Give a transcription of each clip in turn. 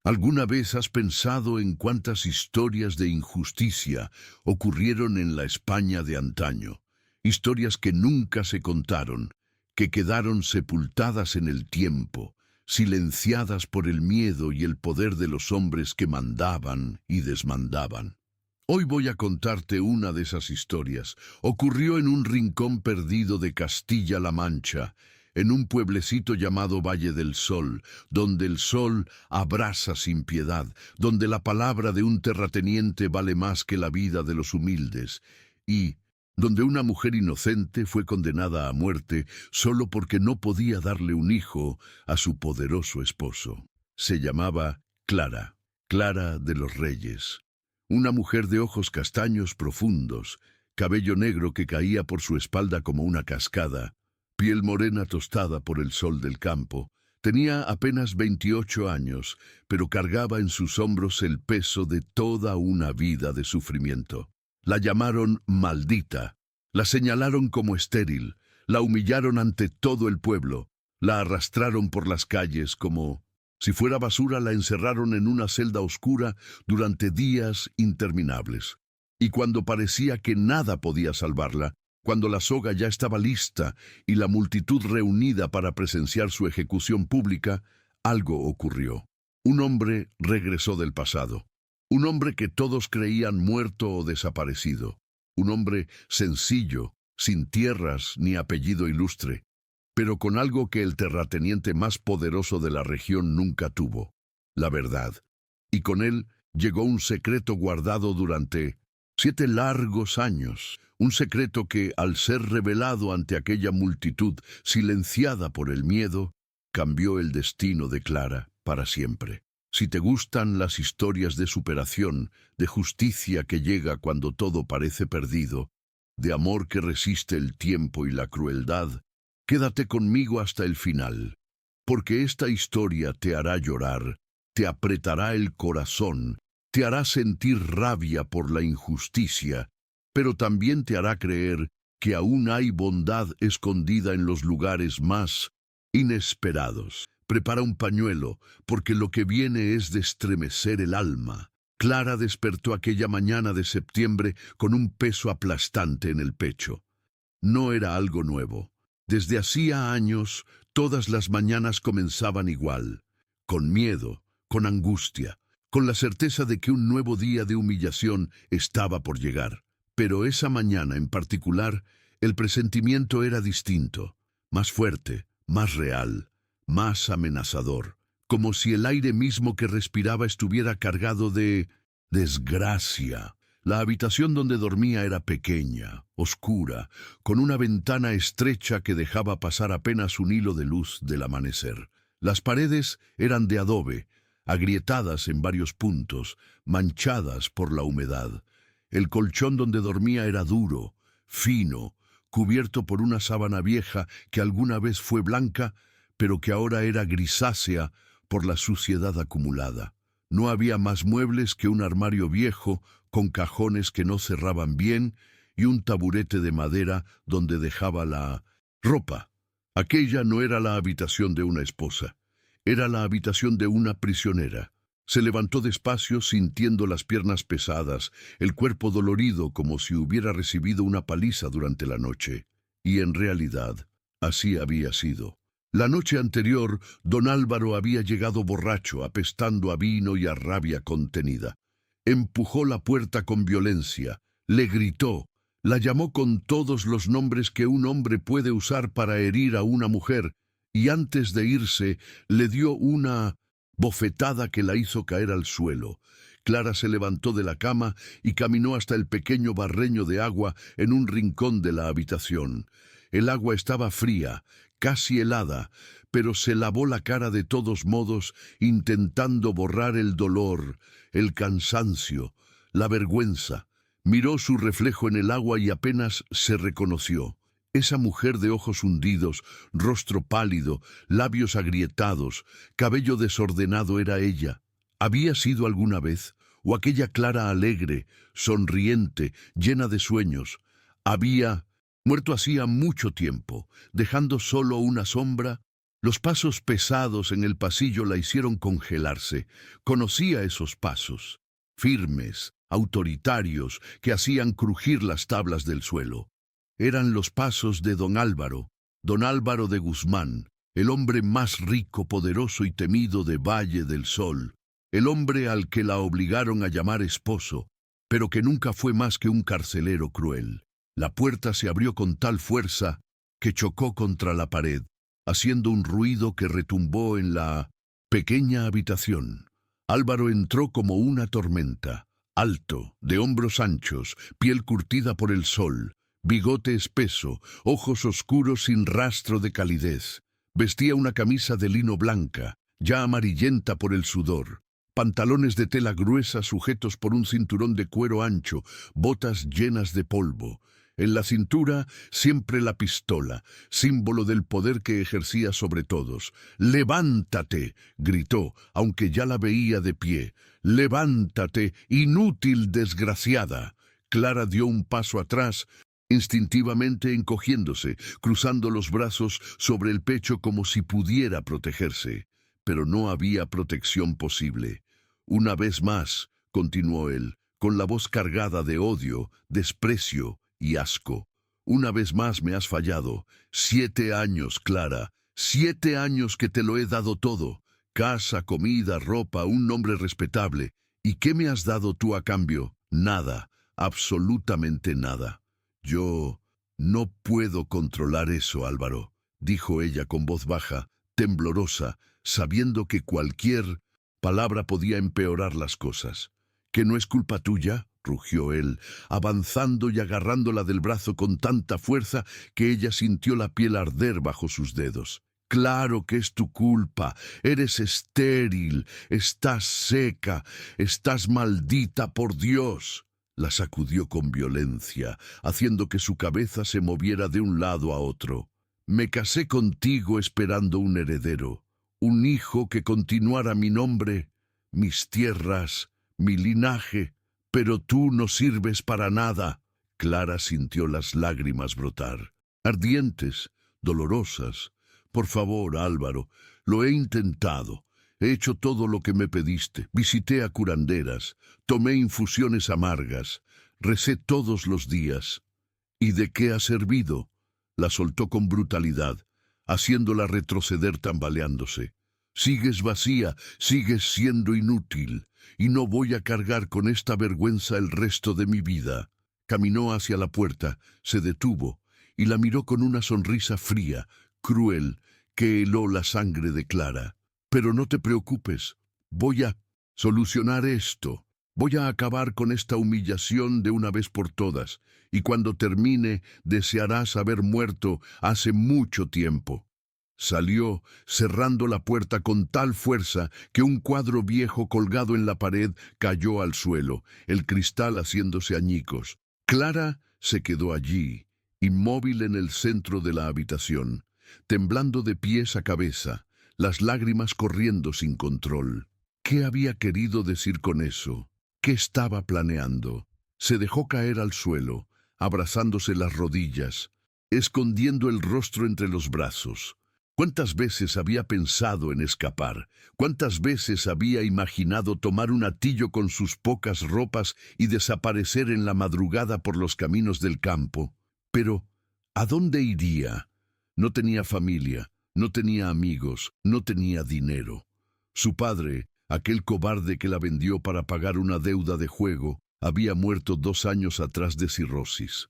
¿Alguna vez has pensado en cuántas historias de injusticia ocurrieron en la España de antaño? Historias que nunca se contaron, que quedaron sepultadas en el tiempo, silenciadas por el miedo y el poder de los hombres que mandaban y desmandaban. Hoy voy a contarte una de esas historias. Ocurrió en un rincón perdido de Castilla-La Mancha, en un pueblecito llamado Valle del Sol, donde el sol abrasa sin piedad, donde la palabra de un terrateniente vale más que la vida de los humildes, y donde una mujer inocente fue condenada a muerte solo porque no podía darle un hijo a su poderoso esposo. Se llamaba Clara, Clara de los Reyes. Una mujer de ojos castaños profundos, cabello negro que caía por su espalda como una cascada, piel morena tostada por el sol del campo. Tenía apenas 28 años, pero cargaba en sus hombros el peso de toda una vida de sufrimiento. La llamaron maldita, la señalaron como estéril, la humillaron ante todo el pueblo, la arrastraron por las calles como si fuera basura, la encerraron en una celda oscura durante días interminables. Y cuando parecía que nada podía salvarla, cuando la soga ya estaba lista y la multitud reunida para presenciar su ejecución pública, algo ocurrió. Un hombre regresó del pasado. Un hombre que todos creían muerto o desaparecido. Un hombre sencillo, sin tierras ni apellido ilustre, pero con algo que el terrateniente más poderoso de la región nunca tuvo: la verdad. Y con él llegó un secreto guardado durante 7 largos años, un secreto que, al ser revelado ante aquella multitud silenciada por el miedo, cambió el destino de Clara para siempre. Si te gustan las historias de superación, de justicia que llega cuando todo parece perdido, de amor que resiste el tiempo y la crueldad, quédate conmigo hasta el final, porque esta historia te hará llorar, te apretará el corazón, te hará sentir rabia por la injusticia, pero también te hará creer que aún hay bondad escondida en los lugares más inesperados. Prepara un pañuelo, porque lo que viene es de estremecer el alma. Clara despertó aquella mañana de septiembre con un peso aplastante en el pecho. No era algo nuevo. Desde hacía años, todas las mañanas comenzaban igual, con miedo, con angustia, con la certeza de que un nuevo día de humillación estaba por llegar. Pero esa mañana en particular, el presentimiento era distinto, más fuerte, más real, más amenazador, como si el aire mismo que respiraba estuviera cargado de desgracia. La habitación donde dormía era pequeña, oscura, con una ventana estrecha que dejaba pasar apenas un hilo de luz del amanecer. Las paredes eran de adobe, agrietadas en varios puntos, manchadas por la humedad. El colchón donde dormía era duro, fino, cubierto por una sábana vieja que alguna vez fue blanca, pero que ahora era grisácea por la suciedad acumulada. No había más muebles que un armario viejo con cajones que no cerraban bien y un taburete de madera donde dejaba la ropa. Aquella no era la habitación de una esposa, era la habitación de una prisionera. Se levantó despacio sintiendo las piernas pesadas, el cuerpo dolorido como si hubiera recibido una paliza durante la noche. Y en realidad, así había sido. La noche anterior, don Álvaro había llegado borracho, apestando a vino y a rabia contenida. Empujó la puerta con violencia, le gritó, la llamó con todos los nombres que un hombre puede usar para herir a una mujer, y antes de irse le dio una bofetada que la hizo caer al suelo. Clara se levantó de la cama y caminó hasta el pequeño barreño de agua en un rincón de la habitación. El agua estaba fría, casi helada, pero se lavó la cara de todos modos, intentando borrar el dolor, el cansancio, la vergüenza. Miró su reflejo en el agua y apenas se reconoció. Esa mujer de ojos hundidos, rostro pálido, labios agrietados, cabello desordenado era ella. ¿Había sido alguna vez? ¿O aquella Clara alegre, sonriente, llena de sueños? Había muerto hacía mucho tiempo, dejando solo una sombra. Los pasos pesados en el pasillo la hicieron congelarse. Conocía esos pasos, firmes, autoritarios, que hacían crujir las tablas del suelo. Eran los pasos de don Álvaro de Guzmán, el hombre más rico, poderoso y temido de Valle del Sol, el hombre al que la obligaron a llamar esposo, pero que nunca fue más que un carcelero cruel. La puerta se abrió con tal fuerza que chocó contra la pared, haciendo un ruido que retumbó en la pequeña habitación. Álvaro entró como una tormenta, alto, de hombros anchos, piel curtida por el sol, bigote espeso, ojos oscuros sin rastro de calidez. Vestía una camisa de lino blanca, ya amarillenta por el sudor, pantalones de tela gruesa sujetos por un cinturón de cuero ancho, botas llenas de polvo. En la cintura siempre la pistola, símbolo del poder que ejercía sobre todos. «¡Levántate!», gritó, aunque ya la veía de pie. «¡Levántate, inútil desgraciada!». Clara dio un paso atrás, instintivamente encogiéndose, cruzando los brazos sobre el pecho como si pudiera protegerse. Pero no había protección posible. «Una vez más», continuó él, con la voz cargada de odio, desprecio y asco. «Una vez más me has fallado. 7 años, Clara. 7 años que te lo he dado todo. Casa, comida, ropa, un nombre respetable. ¿Y qué me has dado tú a cambio? Nada, absolutamente nada». «Yo no puedo controlar eso, Álvaro», dijo ella con voz baja, temblorosa, sabiendo que cualquier palabra podía empeorar las cosas. «¿Que no es culpa tuya?», rugió él, avanzando y agarrándola del brazo con tanta fuerza que ella sintió la piel arder bajo sus dedos. «Claro que es tu culpa. Eres estéril, estás seca, estás maldita por Dios». La sacudió con violencia, haciendo que su cabeza se moviera de un lado a otro. «Me casé contigo esperando un heredero, un hijo que continuara mi nombre, mis tierras, mi linaje, pero tú no sirves para nada». Clara sintió las lágrimas brotar, ardientes, dolorosas. «Por favor, Álvaro, lo he intentado. He hecho todo lo que me pediste. Visité a curanderas, tomé infusiones amargas, recé todos los días. ¿Y de qué ha servido?». La soltó con brutalidad, haciéndola retroceder tambaleándose. «Sigues vacía, sigues siendo inútil, y no voy a cargar con esta vergüenza el resto de mi vida». Caminó hacia la puerta, se detuvo, y la miró con una sonrisa fría, cruel, que heló la sangre de Clara. «Pero no te preocupes, voy a solucionar esto. Voy a acabar con esta humillación de una vez por todas, y cuando termine desearás haber muerto hace mucho tiempo». Salió, cerrando la puerta con tal fuerza que un cuadro viejo colgado en la pared cayó al suelo, el cristal haciéndose añicos. Clara se quedó allí, inmóvil en el centro de la habitación, temblando de pies a cabeza, las lágrimas corriendo sin control. ¿Qué había querido decir con eso? ¿Qué estaba planeando? Se dejó caer al suelo, abrazándose las rodillas, escondiendo el rostro entre los brazos. ¿Cuántas veces había pensado en escapar? ¿Cuántas veces había imaginado tomar un atillo con sus pocas ropas y desaparecer en la madrugada por los caminos del campo? Pero, ¿a dónde iría? No tenía familia, no tenía amigos, no tenía dinero. Su padre, aquel cobarde que la vendió para pagar una deuda de juego, había muerto 2 años atrás de cirrosis.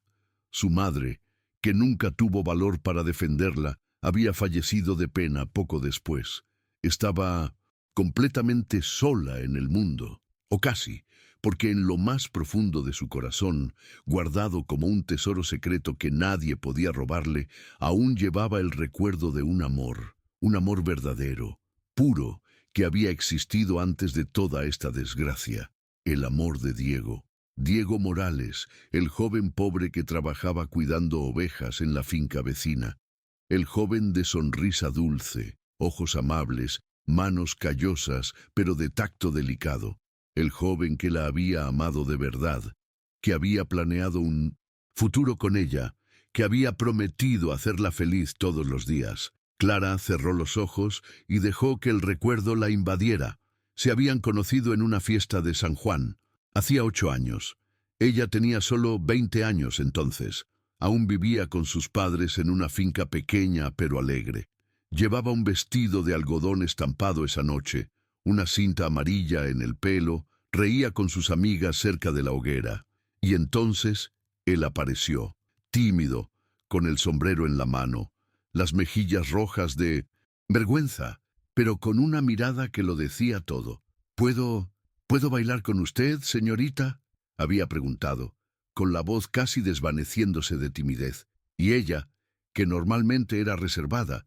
Su madre, que nunca tuvo valor para defenderla, había fallecido de pena poco después. Estaba completamente sola en el mundo, o casi, porque en lo más profundo de su corazón, guardado como un tesoro secreto que nadie podía robarle, aún llevaba el recuerdo de un amor verdadero, puro, que había existido antes de toda esta desgracia, el amor de Diego. Diego Morales, el joven pobre que trabajaba cuidando ovejas en la finca vecina. El joven de sonrisa dulce, ojos amables, manos callosas, pero de tacto delicado. El joven que la había amado de verdad, que había planeado un futuro con ella, que había prometido hacerla feliz todos los días. Clara cerró los ojos y dejó que el recuerdo la invadiera. Se habían conocido en una fiesta de San Juan. Hacía 8 años. Ella tenía solo 20 años entonces. Aún vivía con sus padres en una finca pequeña pero alegre. Llevaba un vestido de algodón estampado esa noche, una cinta amarilla en el pelo, reía con sus amigas cerca de la hoguera. Y entonces él apareció, tímido, con el sombrero en la mano, las mejillas rojas de vergüenza, pero con una mirada que lo decía todo. ¿Puedo bailar con usted, señorita?, había preguntado, con la voz casi desvaneciéndose de timidez. Y ella, que normalmente era reservada,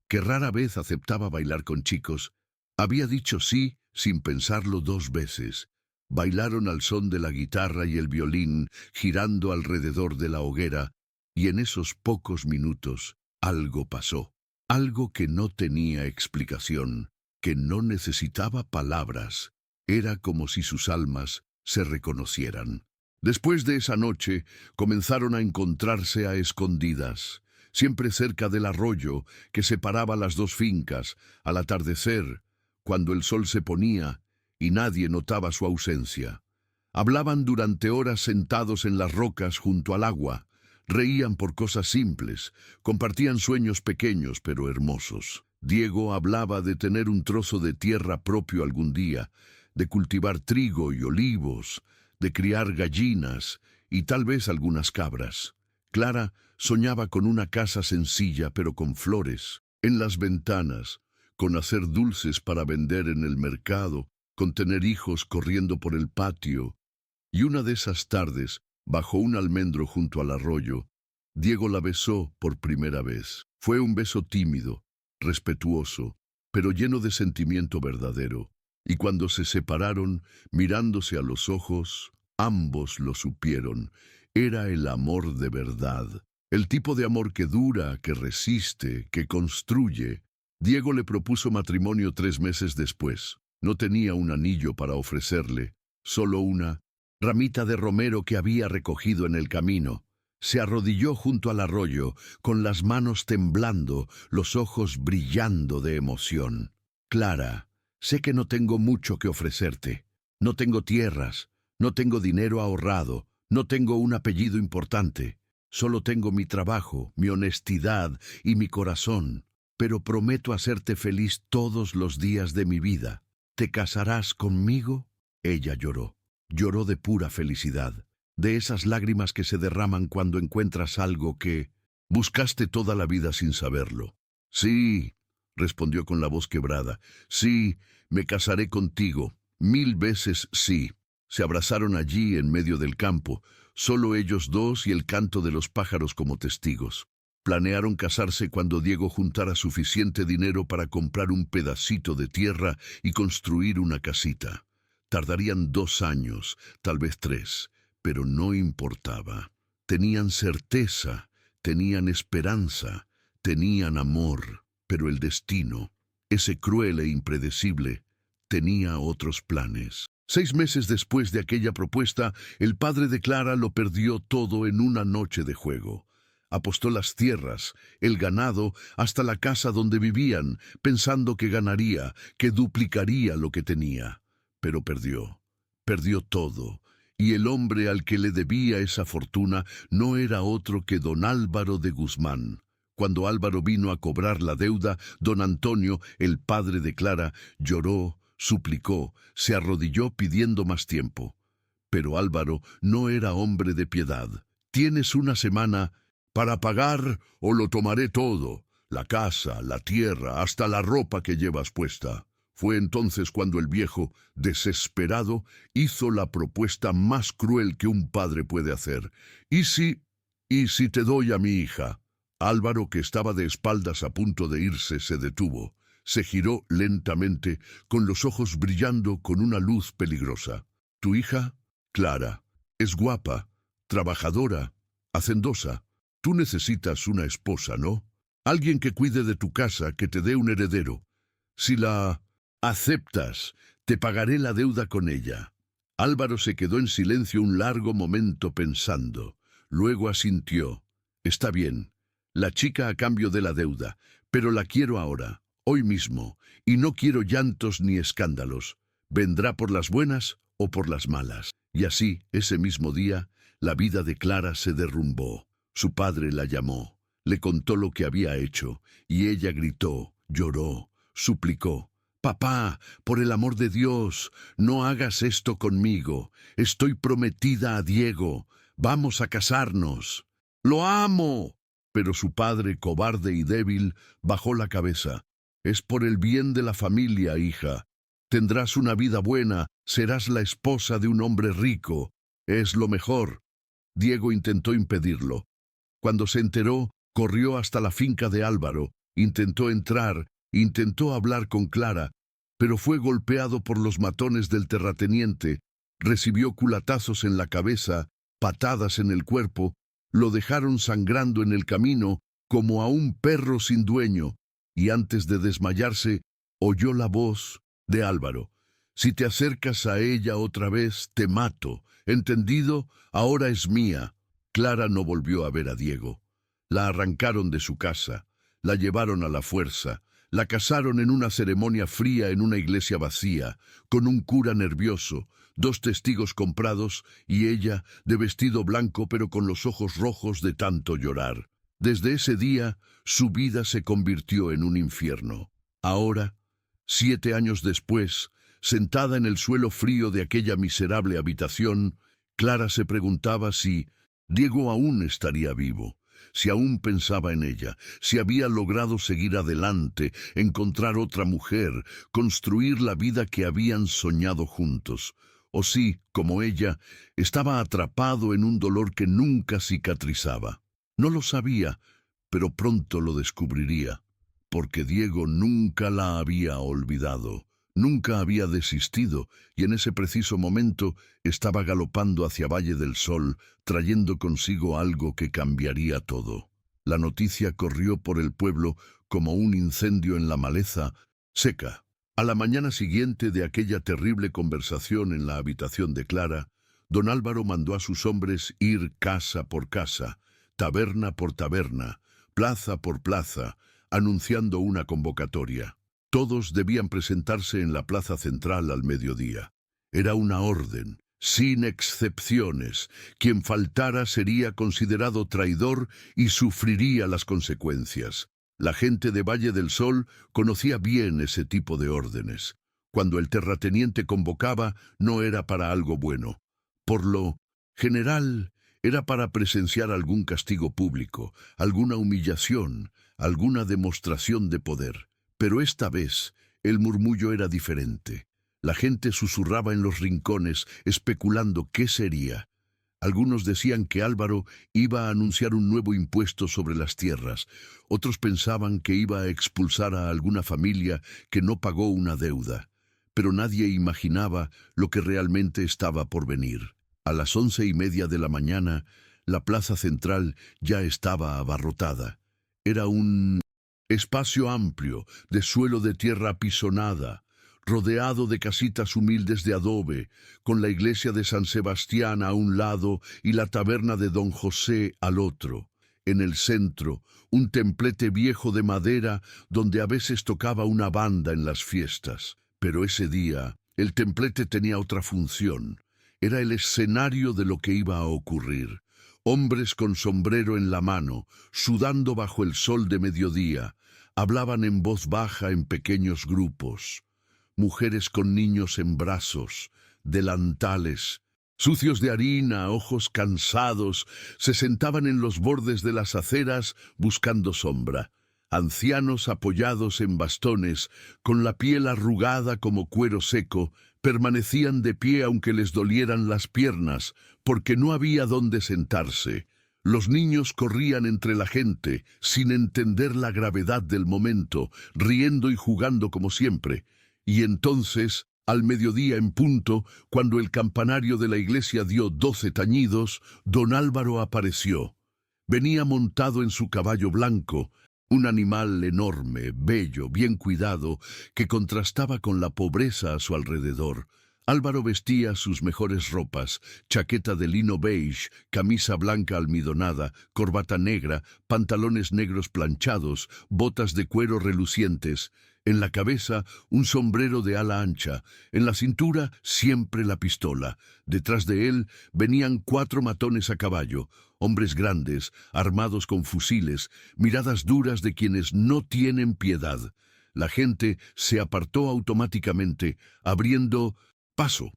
que rara vez aceptaba bailar con chicos, había dicho sí sin pensarlo 2 veces. Bailaron al son de la guitarra y el violín, girando alrededor de la hoguera, y en esos pocos minutos algo pasó. Algo que no tenía explicación, que no necesitaba palabras. Era como si sus almas se reconocieran. Después de esa noche, comenzaron a encontrarse a escondidas, siempre cerca del arroyo que separaba las 2 fincas, al atardecer, cuando el sol se ponía y nadie notaba su ausencia. Hablaban durante horas sentados en las rocas junto al agua, reían por cosas simples, compartían sueños pequeños pero hermosos. Diego hablaba de tener un trozo de tierra propio algún día, de cultivar trigo y olivos, de criar gallinas y tal vez algunas cabras. Clara soñaba con una casa sencilla pero con flores en las ventanas, con hacer dulces para vender en el mercado, con tener hijos corriendo por el patio. Y una de esas tardes, bajo un almendro junto al arroyo, Diego la besó por primera vez. Fue un beso tímido, respetuoso, pero lleno de sentimiento verdadero. Y cuando se separaron, mirándose a los ojos, ambos lo supieron. Era el amor de verdad, el tipo de amor que dura, que resiste, que construye. Diego le propuso matrimonio 3 meses después. No tenía un anillo para ofrecerle, solo una ramita de romero que había recogido en el camino. Se arrodilló junto al arroyo, con las manos temblando, los ojos brillando de emoción. Clara, sé que no tengo mucho que ofrecerte. No tengo tierras, no tengo dinero ahorrado, no tengo un apellido importante. Solo tengo mi trabajo, mi honestidad y mi corazón. Pero prometo hacerte feliz todos los días de mi vida. ¿Te casarás conmigo? Ella lloró. Lloró de pura felicidad, de esas lágrimas que se derraman cuando encuentras algo que buscaste toda la vida sin saberlo. Sí, respondió con la voz quebrada. Sí, me casaré contigo. 1000 veces sí. Se abrazaron allí en medio del campo, solo ellos dos y el canto de los pájaros como testigos. Planearon casarse cuando Diego juntara suficiente dinero para comprar un pedacito de tierra y construir una casita. Tardarían 2 años, tal vez 3, pero no importaba. Tenían certeza, tenían esperanza, tenían amor, pero el destino, ese cruel e impredecible, tenía otros planes. 6 meses después de aquella propuesta, el padre de Clara lo perdió todo en una noche de juego. Apostó las tierras, el ganado, hasta la casa donde vivían, pensando que ganaría, que duplicaría lo que tenía. Pero perdió todo, y el hombre al que le debía esa fortuna no era otro que don Álvaro de Guzmán. Cuando Álvaro vino a cobrar la deuda, don Antonio, el padre de Clara, lloró, suplicó, se arrodilló pidiendo más tiempo. Pero Álvaro no era hombre de piedad. «Tienes una semana para pagar o lo tomaré todo, la casa, la tierra, hasta la ropa que llevas puesta». Fue entonces cuando el viejo, desesperado, hizo la propuesta más cruel que un padre puede hacer. ¿Y si te doy a mi hija? Álvaro, que estaba de espaldas a punto de irse, se detuvo. Se giró lentamente, con los ojos brillando con una luz peligrosa. ¿Tu hija? Clara. Es guapa, trabajadora, hacendosa. Tú necesitas una esposa, ¿no? Alguien que cuide de tu casa, que te dé un heredero. Si la aceptas, te pagaré la deuda con ella. Álvaro se quedó en silencio un largo momento pensando. Luego asintió. Está bien, la chica a cambio de la deuda, Pero la quiero ahora, hoy mismo, y no quiero llantos ni escándalos. Vendrá por las buenas o por las malas. Y así, ese mismo día, la vida de Clara se derrumbó. Su padre la llamó, le contó lo que había hecho, y ella gritó, lloró, suplicó. «Papá, por el amor de Dios, no hagas esto conmigo. Estoy prometida a Diego. Vamos a casarnos». «¡Lo amo!». Pero su padre, cobarde y débil, bajó la cabeza. «Es por el bien de la familia, hija. Tendrás una vida buena, serás la esposa de un hombre rico. Es lo mejor». Diego intentó impedirlo. Cuando se enteró, corrió hasta la finca de Álvaro, intentó entrar, intentó hablar con Clara, pero fue golpeado por los matones del terrateniente, recibió culatazos en la cabeza, patadas en el cuerpo, lo dejaron sangrando en el camino como a un perro sin dueño, y antes de desmayarse, oyó la voz de Álvaro. «Si te acercas a ella otra vez, te mato. ¿Entendido? Ahora es mía». Clara no volvió a ver a Diego. La arrancaron de su casa, la llevaron a la fuerza, la casaron en una ceremonia fría en una iglesia vacía, con un cura nervioso, 2 testigos comprados y ella de vestido blanco pero con los ojos rojos de tanto llorar. Desde ese día, su vida se convirtió en un infierno. Ahora, 7 años después, sentada en el suelo frío de aquella miserable habitación, Clara se preguntaba si Diego aún estaría vivo, si aún pensaba en ella, si había logrado seguir adelante, encontrar otra mujer, construir la vida que habían soñado juntos, o si, como ella, estaba atrapado en un dolor que nunca cicatrizaba. No lo sabía, pero pronto lo descubriría, porque Diego nunca la había olvidado. Nunca había desistido, y en ese preciso momento estaba galopando hacia Valle del Sol, trayendo consigo algo que cambiaría todo. La noticia corrió por el pueblo como un incendio en la maleza seca. A la mañana siguiente de aquella terrible conversación en la habitación de Clara, don Álvaro mandó a sus hombres ir casa por casa, taberna por taberna, plaza por plaza, anunciando una convocatoria. Todos debían presentarse en la plaza central al mediodía. Era una orden, sin excepciones. Quien faltara sería considerado traidor y sufriría las consecuencias. La gente de Valle del Sol conocía bien ese tipo de órdenes. Cuando el terrateniente convocaba, no era para algo bueno. Por lo general, era para presenciar algún castigo público, alguna humillación, alguna demostración de poder. Pero esta vez el murmullo era diferente. La gente susurraba en los rincones, especulando qué sería. Algunos decían que Álvaro iba a anunciar un nuevo impuesto sobre las tierras. Otros pensaban que iba a expulsar a alguna familia que no pagó una deuda. Pero nadie imaginaba lo que realmente estaba por venir. A las 11:30 de la mañana, la plaza central ya estaba abarrotada. Era un espacio amplio, de suelo de tierra apisonada, rodeado de casitas humildes de adobe, con la iglesia de San Sebastián a un lado y la taberna de Don José al otro. En el centro, un templete viejo de madera donde a veces tocaba una banda en las fiestas. Pero ese día, el templete tenía otra función. Era el escenario de lo que iba a ocurrir. Hombres con sombrero en la mano, sudando bajo el sol de mediodía, hablaban en voz baja en pequeños grupos. Mujeres con niños en brazos, delantales, sucios de harina, ojos cansados, se sentaban en los bordes de las aceras buscando sombra. Ancianos apoyados en bastones, con la piel arrugada como cuero seco, permanecían de pie aunque les dolieran las piernas, porque no había dónde sentarse. Los niños corrían entre la gente, sin entender la gravedad del momento, riendo y jugando como siempre. Y entonces, al mediodía en punto, cuando el campanario de la iglesia dio 12 tañidos, don Álvaro apareció. Venía montado en su caballo blanco, un animal enorme, bello, bien cuidado, que contrastaba con la pobreza a su alrededor. Álvaro vestía sus mejores ropas, chaqueta de lino beige, camisa blanca almidonada, corbata negra, pantalones negros planchados, botas de cuero relucientes. En la cabeza, un sombrero de ala ancha. En la cintura, siempre la pistola. Detrás de él, venían 4 matones a caballo, hombres grandes, armados con fusiles, miradas duras de quienes no tienen piedad. La gente se apartó automáticamente, abriendo paso.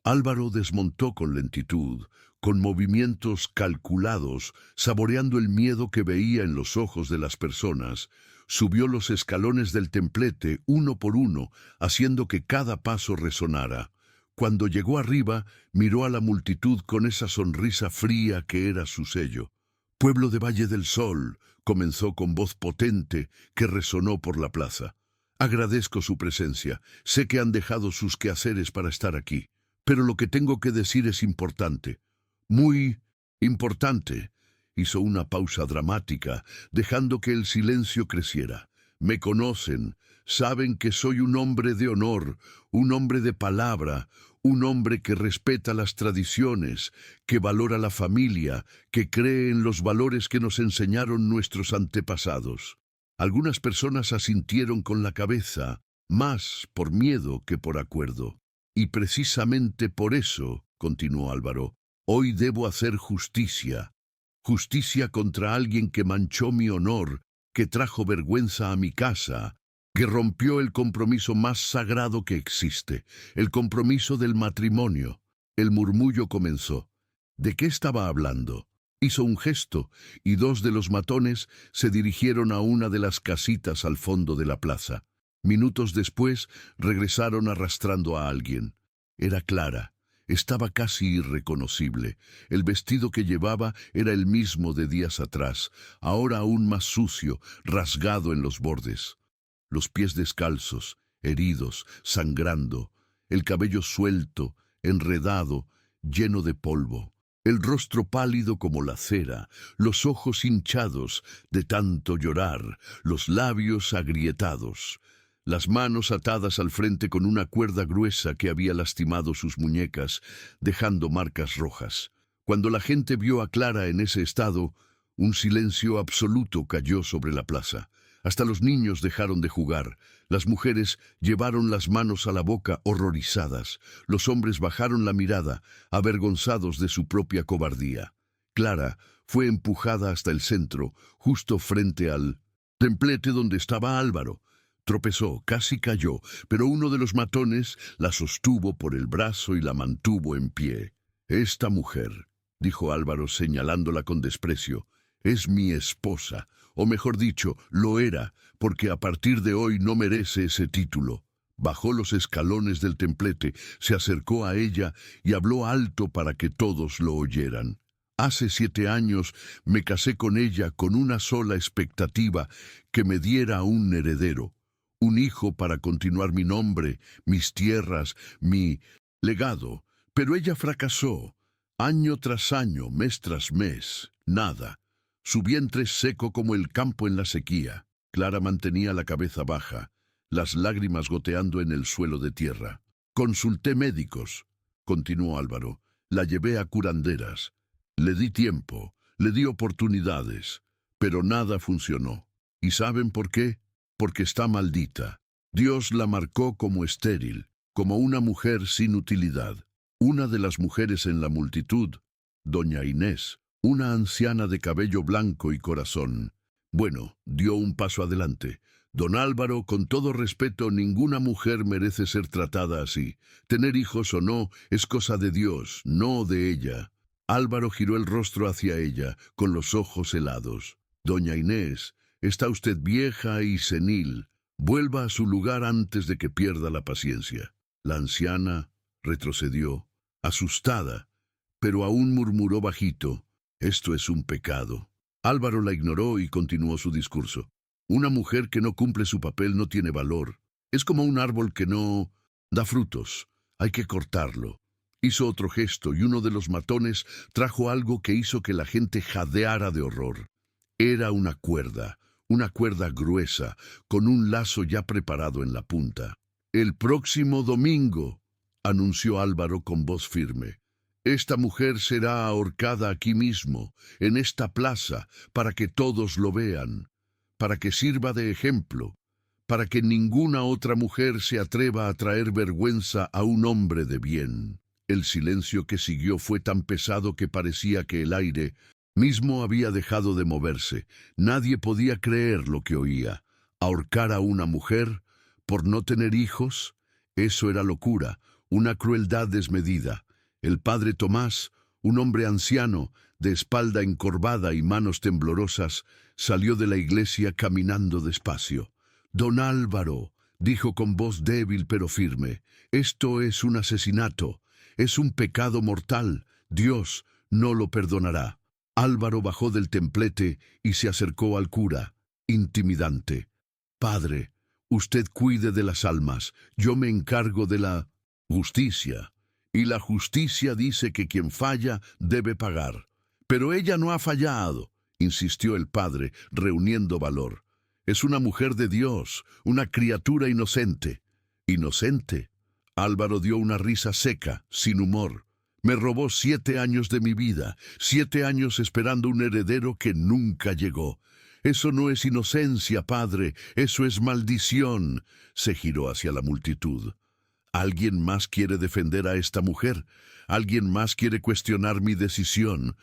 Álvaro desmontó con lentitud, con movimientos calculados, saboreando el miedo que veía en los ojos de las personas. Subió los escalones del templete uno por uno, haciendo que cada paso resonara. Cuando llegó arriba, miró a la multitud con esa sonrisa fría que era su sello. «Pueblo de Valle del Sol», comenzó con voz potente que resonó por la plaza. «Agradezco su presencia. Sé que han dejado sus quehaceres para estar aquí. Pero lo que tengo que decir es importante. Muy importante». Hizo una pausa dramática, dejando que el silencio creciera. «Me conocen, saben que soy un hombre de honor, un hombre de palabra, un hombre que respeta las tradiciones, que valora la familia, que cree en los valores que nos enseñaron nuestros antepasados». Algunas personas asintieron con la cabeza, más por miedo que por acuerdo. «Y precisamente por eso», continuó Álvaro, «hoy debo hacer justicia. Justicia contra alguien que manchó mi honor, que trajo vergüenza a mi casa, que rompió el compromiso más sagrado que existe, el compromiso del matrimonio». El murmullo comenzó. ¿De qué estaba hablando? Hizo un gesto, y 2 de los matones se dirigieron a una de las casitas al fondo de la plaza. Minutos después, regresaron arrastrando a alguien. Era Clara. Estaba casi irreconocible. El vestido que llevaba era el mismo de días atrás, ahora aún más sucio, rasgado en los bordes. Los pies descalzos, heridos, sangrando, el cabello suelto, enredado, lleno de polvo. El rostro pálido como la cera, los ojos hinchados de tanto llorar, los labios agrietados, las manos atadas al frente con una cuerda gruesa que había lastimado sus muñecas, dejando marcas rojas. Cuando la gente vio a Clara en ese estado, un silencio absoluto cayó sobre la plaza. Hasta los niños dejaron de jugar. Las mujeres llevaron las manos a la boca horrorizadas. Los hombres bajaron la mirada, avergonzados de su propia cobardía. Clara fue empujada hasta el centro, justo frente al templete donde estaba Álvaro. Tropezó, casi cayó, pero uno de los matones la sostuvo por el brazo y la mantuvo en pie. «Esta mujer», dijo Álvaro señalándola con desprecio, «es mi esposa, o mejor dicho, lo era, porque a partir de hoy no merece ese título». Bajó los escalones del templete, se acercó a ella y habló alto para que todos lo oyeran. «Hace 7 años me casé con ella con una sola expectativa, que me diera un heredero. Un hijo para continuar mi nombre, mis tierras, mi legado. Pero ella fracasó. Año tras año, mes tras mes, nada. Su vientre seco como el campo en la sequía». Clara mantenía la cabeza baja, las lágrimas goteando en el suelo de tierra. «Consulté médicos», continuó Álvaro. «La llevé a curanderas. Le di tiempo, le di oportunidades, pero nada funcionó. ¿Y saben por qué? Porque está maldita. Dios la marcó como estéril, como una mujer sin utilidad». Una de las mujeres en la multitud, doña Inés, una anciana de cabello blanco y corazón. Bueno, dio un paso adelante. «Don Álvaro, con todo respeto, ninguna mujer merece ser tratada así. Tener hijos o no es cosa de Dios, no de ella». Álvaro giró el rostro hacia ella, con los ojos helados. «Doña Inés, está usted vieja y senil. Vuelva a su lugar antes de que pierda la paciencia». La anciana retrocedió, asustada, pero aún murmuró bajito: «Esto es un pecado». Álvaro la ignoró y continuó su discurso. «Una mujer que no cumple su papel no tiene valor. Es como un árbol que no da frutos. Hay que cortarlo». Hizo otro gesto y uno de los matones trajo algo que hizo que la gente jadeara de horror. Era una cuerda gruesa, con un lazo ya preparado en la punta. «El próximo domingo», anunció Álvaro con voz firme. Esta mujer será ahorcada aquí mismo, en esta plaza, para que todos lo vean, para que sirva de ejemplo, para que ninguna otra mujer se atreva a traer vergüenza a un hombre de bien. El silencio que siguió fue tan pesado que parecía que el aire mismo había dejado de moverse. Nadie podía creer lo que oía. Ahorcar a una mujer por no tener hijos, eso era locura, una crueldad desmedida. El padre Tomás, un hombre anciano, de espalda encorvada y manos temblorosas, salió de la iglesia caminando despacio. «Don Álvaro», dijo con voz débil pero firme, «esto es un asesinato, es un pecado mortal, Dios no lo perdonará». Álvaro bajó del templete y se acercó al cura, intimidante. «Padre, usted cuide de las almas, yo me encargo de la justicia. Y la justicia dice que quien falla debe pagar. Pero ella no ha fallado», insistió el padre, reuniendo valor. «Es una mujer de Dios, una criatura inocente». «¿Inocente?». Álvaro dio una risa seca, sin humor. «Me robó 7 años de mi vida, 7 años esperando un heredero que nunca llegó. Eso no es inocencia, padre, eso es maldición». Se giró hacia la multitud. «¿Alguien más quiere defender a esta mujer? ¿Alguien más quiere cuestionar mi decisión?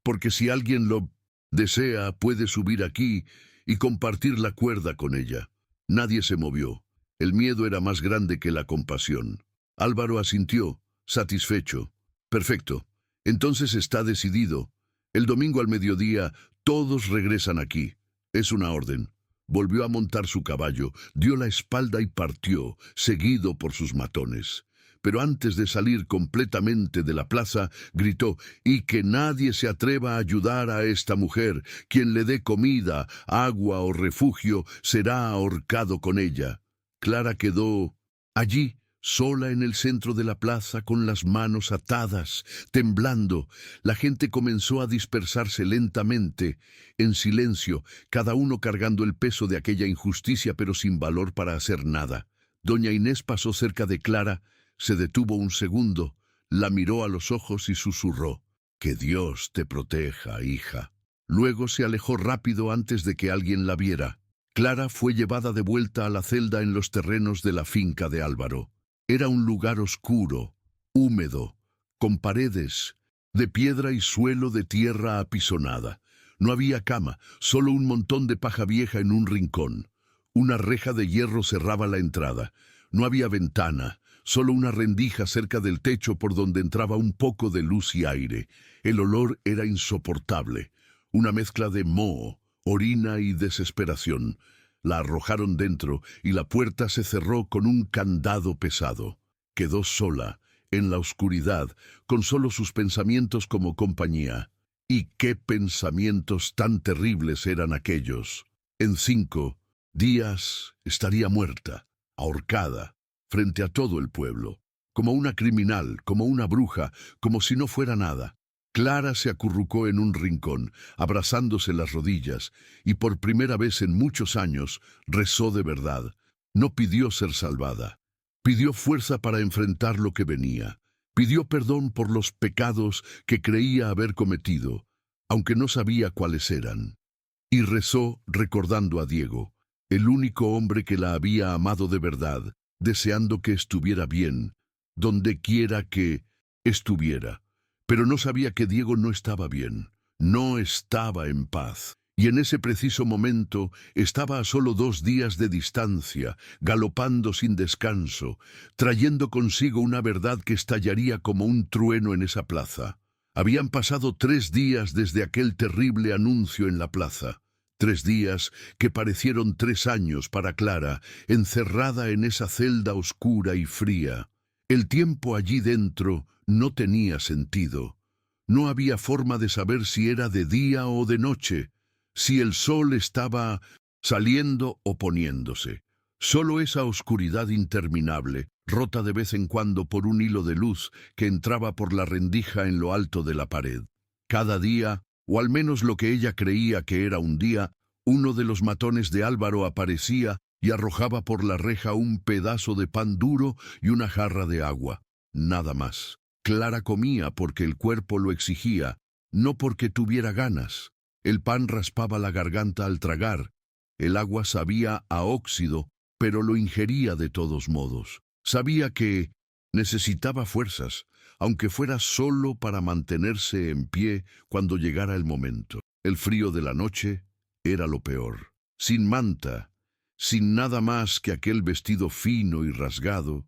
Porque si alguien lo desea, puede subir aquí y compartir la cuerda con ella». Nadie se movió. El miedo era más grande que la compasión. Álvaro asintió, satisfecho. «Perfecto. Entonces está decidido. El domingo al mediodía todos regresan aquí. Es una orden». Volvió a montar su caballo, dio la espalda y partió, seguido por sus matones. Pero antes de salir completamente de la plaza, gritó: «Y que nadie se atreva a ayudar a esta mujer. Quien le dé comida, agua o refugio será ahorcado con ella». Clara quedó allí, sola en el centro de la plaza, con las manos atadas, temblando. La gente comenzó a dispersarse lentamente, en silencio, cada uno cargando el peso de aquella injusticia, pero sin valor para hacer nada. Doña Inés pasó cerca de Clara, se detuvo un segundo, la miró a los ojos y susurró: «Que Dios te proteja, hija». Luego se alejó rápido antes de que alguien la viera. Clara fue llevada de vuelta a la celda en los terrenos de la finca de Álvaro. Era un lugar oscuro, húmedo, con paredes de piedra y suelo de tierra apisonada. No había cama, solo un montón de paja vieja en un rincón. Una reja de hierro cerraba la entrada. No había ventana, solo una rendija cerca del techo por donde entraba un poco de luz y aire. El olor era insoportable, una mezcla de moho, orina y desesperación. La arrojaron dentro y la puerta se cerró con un candado pesado. Quedó sola, en la oscuridad, con solo sus pensamientos como compañía. Y qué pensamientos tan terribles eran aquellos. En 5 días estaría muerta, ahorcada, frente a todo el pueblo, como una criminal, como una bruja, como si no fuera nada. Clara se acurrucó en un rincón, abrazándose las rodillas, y por primera vez en muchos años rezó de verdad. No pidió ser salvada. Pidió fuerza para enfrentar lo que venía. Pidió perdón por los pecados que creía haber cometido, aunque no sabía cuáles eran. Y rezó recordando a Diego, el único hombre que la había amado de verdad, deseando que estuviera bien, donde quiera que estuviera. Pero no sabía que Diego no estaba bien, no estaba en paz. Y en ese preciso momento estaba a solo 2 días de distancia, galopando sin descanso, trayendo consigo una verdad que estallaría como un trueno en esa plaza. Habían pasado 3 días desde aquel terrible anuncio en la plaza. 3 días que parecieron 3 años para Clara, encerrada en esa celda oscura y fría. El tiempo allí dentro no tenía sentido. No había forma de saber si era de día o de noche, si el sol estaba saliendo o poniéndose. Solo esa oscuridad interminable, rota de vez en cuando por un hilo de luz que entraba por la rendija en lo alto de la pared. Cada día, o al menos lo que ella creía que era un día, uno de los matones de Álvaro aparecía y arrojaba por la reja un pedazo de pan duro y una jarra de agua. nada más. Clara comía porque el cuerpo lo exigía, no porque tuviera ganas. El pan raspaba la garganta al tragar. El agua sabía a óxido, pero lo ingería de todos modos. Sabía que necesitaba fuerzas, aunque fuera solo para mantenerse en pie cuando llegara el momento. El frío de la noche era lo peor. Sin manta, sin nada más que aquel vestido fino y rasgado,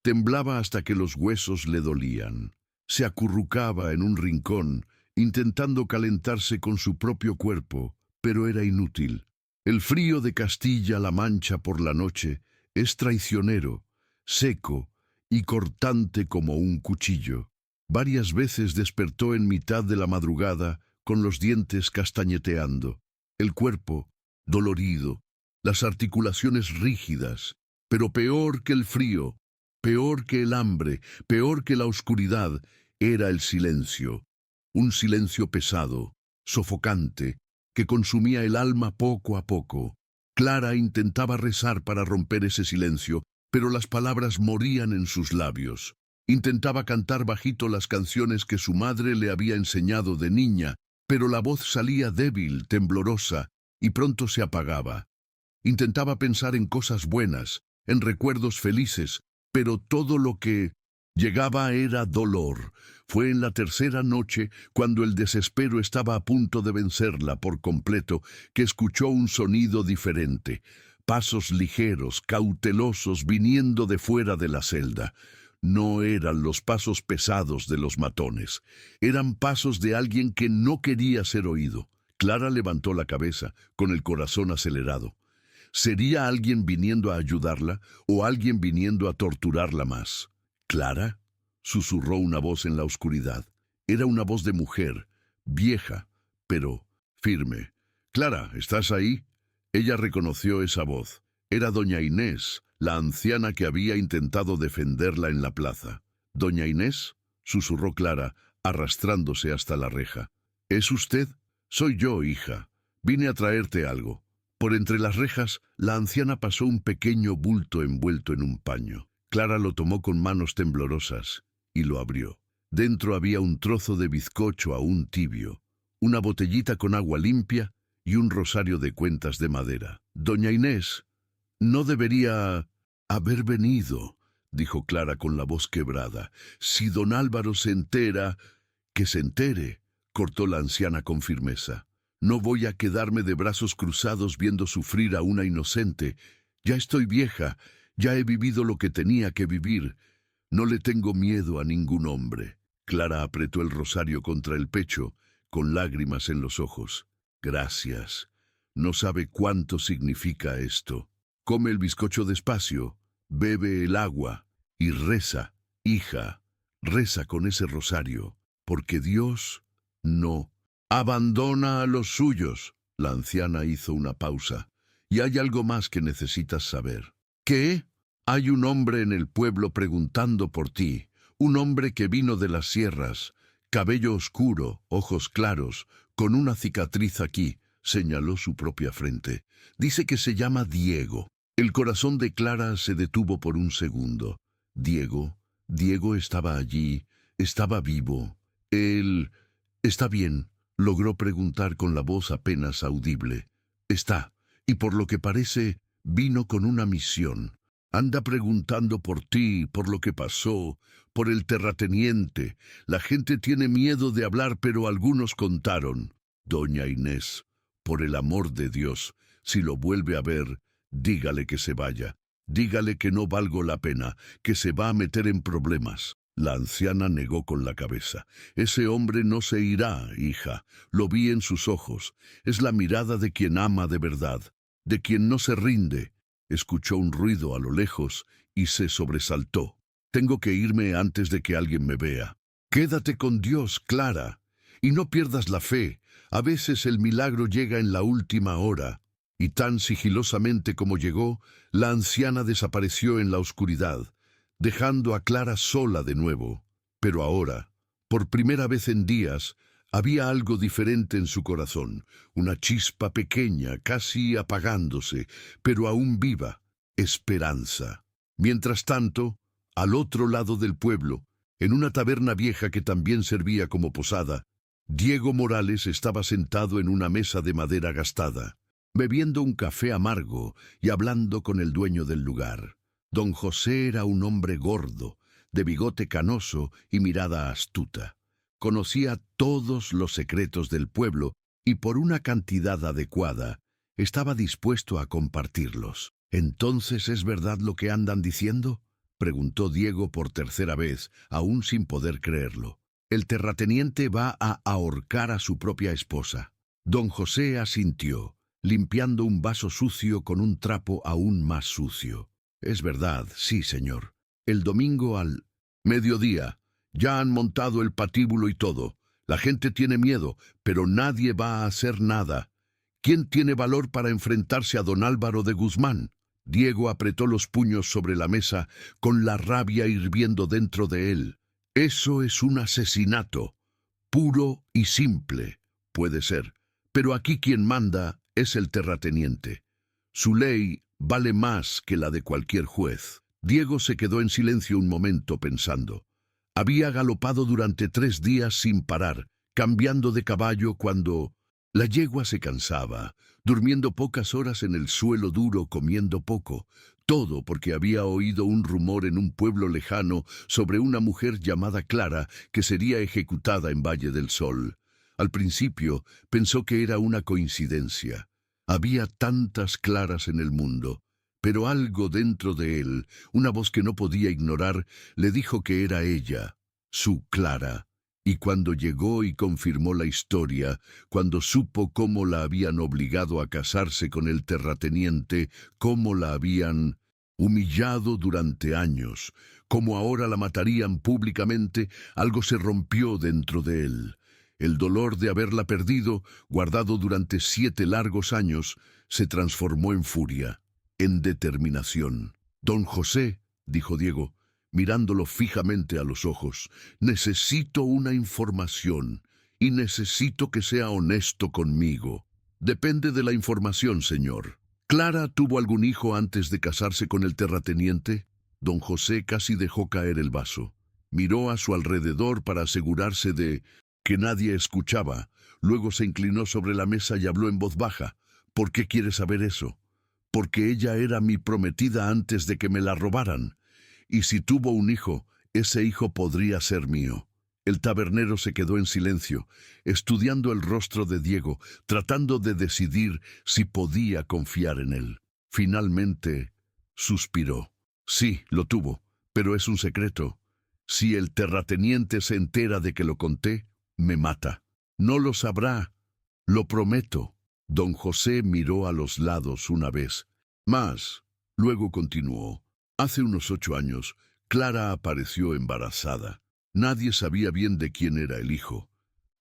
temblaba hasta que los huesos le dolían. Se acurrucaba en un rincón, intentando calentarse con su propio cuerpo, pero era inútil. El frío de Castilla-La Mancha por la noche es traicionero, seco y cortante como un cuchillo. Varias veces despertó en mitad de la madrugada con los dientes castañeteando, el cuerpo dolorido, las articulaciones rígidas, pero peor que el frío, peor que el hambre, peor que la oscuridad, era el silencio. Un silencio pesado, sofocante, que consumía el alma poco a poco. Clara intentaba rezar para romper ese silencio, pero las palabras morían en sus labios. Intentaba cantar bajito las canciones que su madre le había enseñado de niña, pero la voz salía débil, temblorosa, y pronto se apagaba. Intentaba pensar en cosas buenas, en recuerdos felices, pero todo lo que llegaba era dolor. Fue en la tercera noche, cuando el desespero estaba a punto de vencerla por completo, que escuchó un sonido diferente. Pasos ligeros, cautelosos, viniendo de fuera de la celda. No eran los pasos pesados de los matones. Eran pasos de alguien que no quería ser oído. Clara levantó la cabeza, con el corazón acelerado. ¿Sería alguien viniendo a ayudarla o alguien viniendo a torturarla más? ¿Clara? Susurró una voz en la oscuridad. Era una voz de mujer, vieja, pero firme. «Clara, ¿estás ahí?» Ella reconoció esa voz. Era doña Inés, la anciana que había intentado defenderla en la plaza. «¿Doña Inés?», susurró Clara, arrastrándose hasta la reja. «¿Es usted?» «Soy yo, hija. Vine a traerte algo». Por entre las rejas, la anciana pasó un pequeño bulto envuelto en un paño. Clara lo tomó con manos temblorosas y lo abrió. Dentro había un trozo de bizcocho aún tibio, una botellita con agua limpia y un rosario de cuentas de madera. «Doña Inés, no debería haber venido», dijo Clara con la voz quebrada. «Si don Álvaro se entera...» «Que se entere», cortó la anciana con firmeza. «No voy a quedarme de brazos cruzados viendo sufrir a una inocente. Ya estoy vieja, ya he vivido lo que tenía que vivir. No le tengo miedo a ningún hombre». Clara apretó el rosario contra el pecho, con lágrimas en los ojos. «Gracias. No sabe cuánto significa esto. Come el bizcocho despacio, bebe el agua y reza, hija, reza con ese rosario, porque Dios no abandona a los suyos». La anciana hizo una pausa. «Y hay algo más que necesitas saber». «¿Qué?» «Hay un hombre en el pueblo preguntando por ti, un hombre que vino de las sierras, cabello oscuro, ojos claros, con una cicatriz aquí», señaló su propia frente. «Dice que se llama Diego». El corazón de Clara se detuvo por un segundo. Diego estaba allí, estaba vivo. Él... «Está bien», logró preguntar con la voz apenas audible. «Está, y por lo que parece, vino con una misión. Anda preguntando por ti, por lo que pasó, por el terrateniente. La gente tiene miedo de hablar, pero algunos contaron. Doña Inés, por el amor de Dios, si lo vuelve a ver, dígale que se vaya. Dígale que no valgo la pena, que se va a meter en problemas». La anciana negó con la cabeza. «Ese hombre no se irá, hija. Lo vi en sus ojos. Es la mirada de quien ama de verdad, de quien no se rinde». Escuchó un ruido a lo lejos y se sobresaltó. «Tengo que irme antes de que alguien me vea». «Quédate con Dios, Clara, y no pierdas la fe. A veces el milagro llega en la última hora». Y tan sigilosamente como llegó, la anciana desapareció en la oscuridad, dejando a Clara sola de nuevo. Pero ahora, por primera vez en días, había algo diferente en su corazón, una chispa pequeña, casi apagándose, pero aún viva, esperanza. Mientras tanto, al otro lado del pueblo, en una taberna vieja que también servía como posada, Diego Morales estaba sentado en una mesa de madera gastada, bebiendo un café amargo y hablando con el dueño del lugar. Don José era un hombre gordo, de bigote canoso y mirada astuta. Conocía todos los secretos del pueblo y por una cantidad adecuada estaba dispuesto a compartirlos. ¿Entonces es verdad lo que andan diciendo?, preguntó Diego por tercera vez, aún sin poder creerlo. El terrateniente va a ahorcar a su propia esposa. Don José asintió, limpiando un vaso sucio con un trapo aún más sucio. Es verdad, sí, señor. El domingo al mediodía ya han montado el patíbulo y todo. La gente tiene miedo, pero nadie va a hacer nada. ¿Quién tiene valor para enfrentarse a don Álvaro de Guzmán? Diego apretó los puños sobre la mesa con la rabia hirviendo dentro de él. Eso es un asesinato, puro y simple, puede ser, pero aquí quien manda es el terrateniente. Su ley vale más que la de cualquier juez. Diego se quedó en silencio un momento pensando. Había galopado durante 3 días sin parar, cambiando de caballo cuando la yegua se cansaba, durmiendo pocas horas en el suelo duro, comiendo poco, todo porque había oído un rumor en un pueblo lejano sobre una mujer llamada Clara que sería ejecutada en Valle del Sol. Al principio pensó que era una coincidencia. Había tantas Claras en el mundo, pero algo dentro de él, una voz que no podía ignorar, le dijo que era ella, su Clara. Y cuando llegó y confirmó la historia, cuando supo cómo la habían obligado a casarse con el terrateniente, cómo la habían humillado durante años, cómo ahora la matarían públicamente, algo se rompió dentro de él. El dolor de haberla perdido, guardado durante 7 largos años, se transformó en furia, en determinación. Don José, dijo Diego, mirándolo fijamente a los ojos, necesito una información y necesito que sea honesto conmigo. Depende de la información, señor. ¿Clara tuvo algún hijo antes de casarse con el terrateniente? Don José casi dejó caer el vaso. Miró a su alrededor para asegurarse de que nadie escuchaba. Luego se inclinó sobre la mesa y habló en voz baja. ¿Por qué quiere saber eso? Porque ella era mi prometida antes de que me la robaran. Y si tuvo un hijo, ese hijo podría ser mío. El tabernero se quedó en silencio, estudiando el rostro de Diego, tratando de decidir si podía confiar en él. Finalmente, suspiró. Sí, lo tuvo, pero es un secreto. Si el terrateniente se entera de que lo conté, me mata. No lo sabrá, lo prometo. Don José miró a los lados una vez. Más, luego continuó. Hace unos 8 años, Clara apareció embarazada. Nadie sabía bien de quién era el hijo,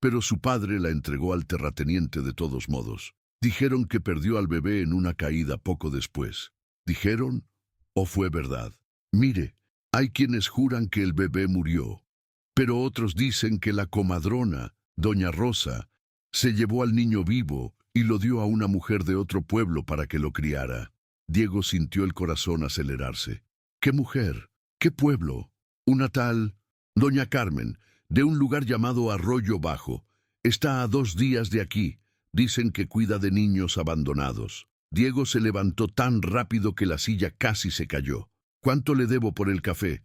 pero su padre la entregó al terrateniente de todos modos. Dijeron que perdió al bebé en una caída poco después. ¿Dijeron o fue verdad? Mire, hay quienes juran que el bebé murió, pero otros dicen que la comadrona, doña Rosa, se llevó al niño vivo y lo dio a una mujer de otro pueblo para que lo criara. Diego sintió el corazón acelerarse. ¿Qué mujer? ¿Qué pueblo? Una tal doña Carmen, de un lugar llamado Arroyo Bajo. Está a 2 días de aquí. Dicen que cuida de niños abandonados. Diego se levantó tan rápido que la silla casi se cayó. ¿Cuánto le debo por el café?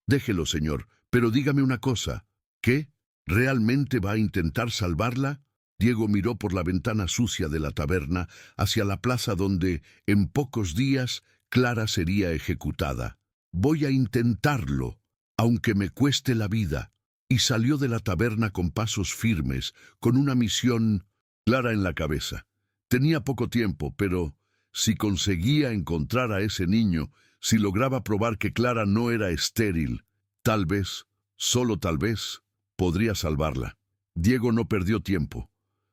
Déjelo, señor, pero dígame una cosa. ¿Qué? ¿Realmente va a intentar salvarla? Diego miró por la ventana sucia de la taberna hacia la plaza donde, en pocos días, Clara sería ejecutada. Voy a intentarlo, aunque me cueste la vida. Y salió de la taberna con pasos firmes, con una misión clara en la cabeza. Tenía poco tiempo, pero si conseguía encontrar a ese niño, si lograba probar que Clara no era estéril, tal vez, solo tal vez, podría salvarla. Diego no perdió tiempo.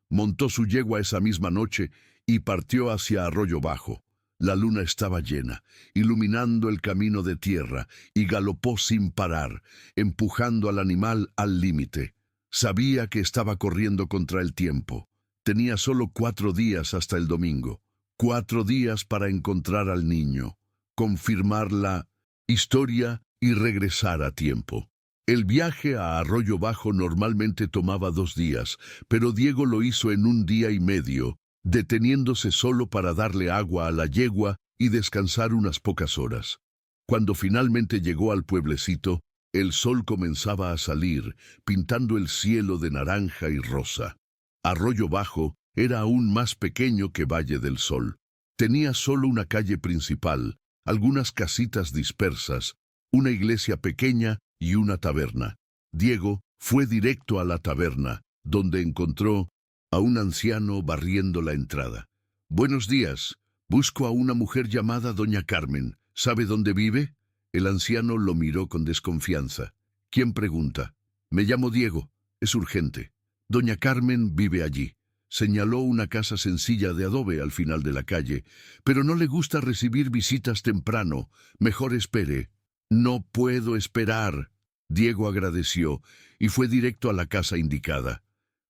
Montó su yegua esa misma noche y partió hacia Arroyo Bajo. La luna estaba llena, iluminando el camino de tierra, y galopó sin parar, empujando al animal al límite. Sabía que estaba corriendo contra el tiempo. Tenía solo 4 días hasta el domingo. 4 días para encontrar al niño, confirmar la historia y regresar a tiempo. El viaje a Arroyo Bajo normalmente tomaba 2 días, pero Diego lo hizo en 1 día y medio, deteniéndose solo para darle agua a la yegua y descansar unas pocas horas. Cuando finalmente llegó al pueblecito, el sol comenzaba a salir, pintando el cielo de naranja y rosa. Arroyo Bajo era aún más pequeño que Valle del Sol. Tenía solo una calle principal, algunas casitas dispersas, una iglesia pequeña y una taberna. Diego fue directo a la taberna, donde encontró a un anciano barriendo la entrada. «Buenos días. Busco a una mujer llamada Doña Carmen. ¿Sabe dónde vive?» El anciano lo miró con desconfianza. «¿Quién pregunta?» «Me llamo Diego. Es urgente. Doña Carmen vive allí». Señaló una casa sencilla de adobe al final de la calle. «Pero no le gusta recibir visitas temprano. Mejor espere». «No puedo esperar». Diego agradeció y fue directo a la casa indicada.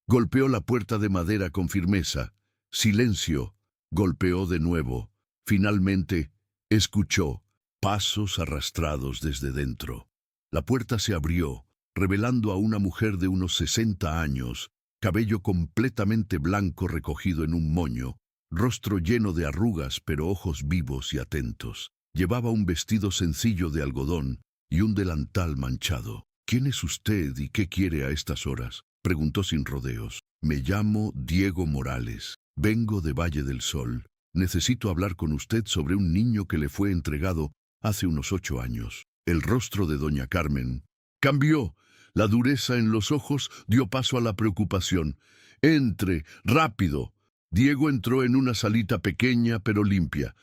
Golpeó la puerta de madera con firmeza. Silencio. Golpeó de nuevo. Finalmente, escuchó pasos arrastrados desde dentro. La puerta se abrió, revelando a una mujer de unos 60 años, cabello completamente blanco recogido en un moño, rostro lleno de arrugas pero ojos vivos y atentos. Llevaba un vestido sencillo de algodón y un delantal manchado. «¿Quién es usted y qué quiere a estas horas?», preguntó sin rodeos. «Me llamo Diego Morales. Vengo de Valle del Sol. Necesito hablar con usted sobre un niño que le fue entregado hace unos 8 años». El rostro de doña Carmen cambió. La dureza en los ojos dio paso a la preocupación. «Entre, rápido». Diego entró en una salita pequeña pero limpia.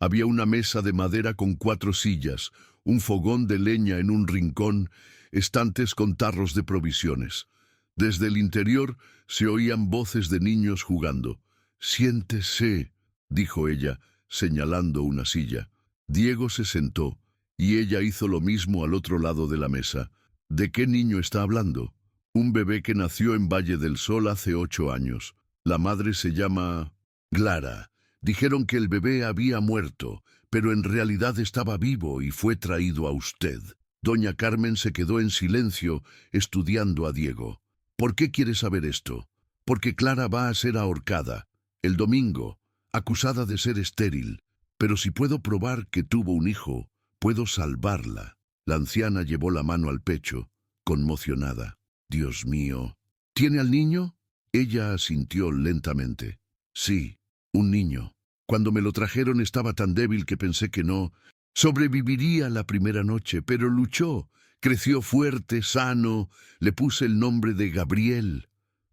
Había una mesa de madera con 4 sillas, un fogón de leña en un rincón, estantes con tarros de provisiones. Desde el interior se oían voces de niños jugando. «Siéntese», dijo ella, señalando una silla. Diego se sentó, y ella hizo lo mismo al otro lado de la mesa. «¿De qué niño está hablando?» «Un bebé que nació en Valle del Sol hace 8 años. La madre se llama Clara. Dijeron que el bebé había muerto, pero en realidad estaba vivo y fue traído a usted». Doña Carmen se quedó en silencio, estudiando a Diego. «¿Por qué quiere saber esto?» «Porque Clara va a ser ahorcada el domingo, acusada de ser estéril. Pero si puedo probar que tuvo un hijo, puedo salvarla». La anciana llevó la mano al pecho, conmocionada. «Dios mío». «¿Tiene al niño?» Ella asintió lentamente. «Sí, un niño. Cuando me lo trajeron estaba tan débil que pensé que no sobreviviría la primera noche, pero luchó. Creció fuerte, sano. Le puse el nombre de Gabriel».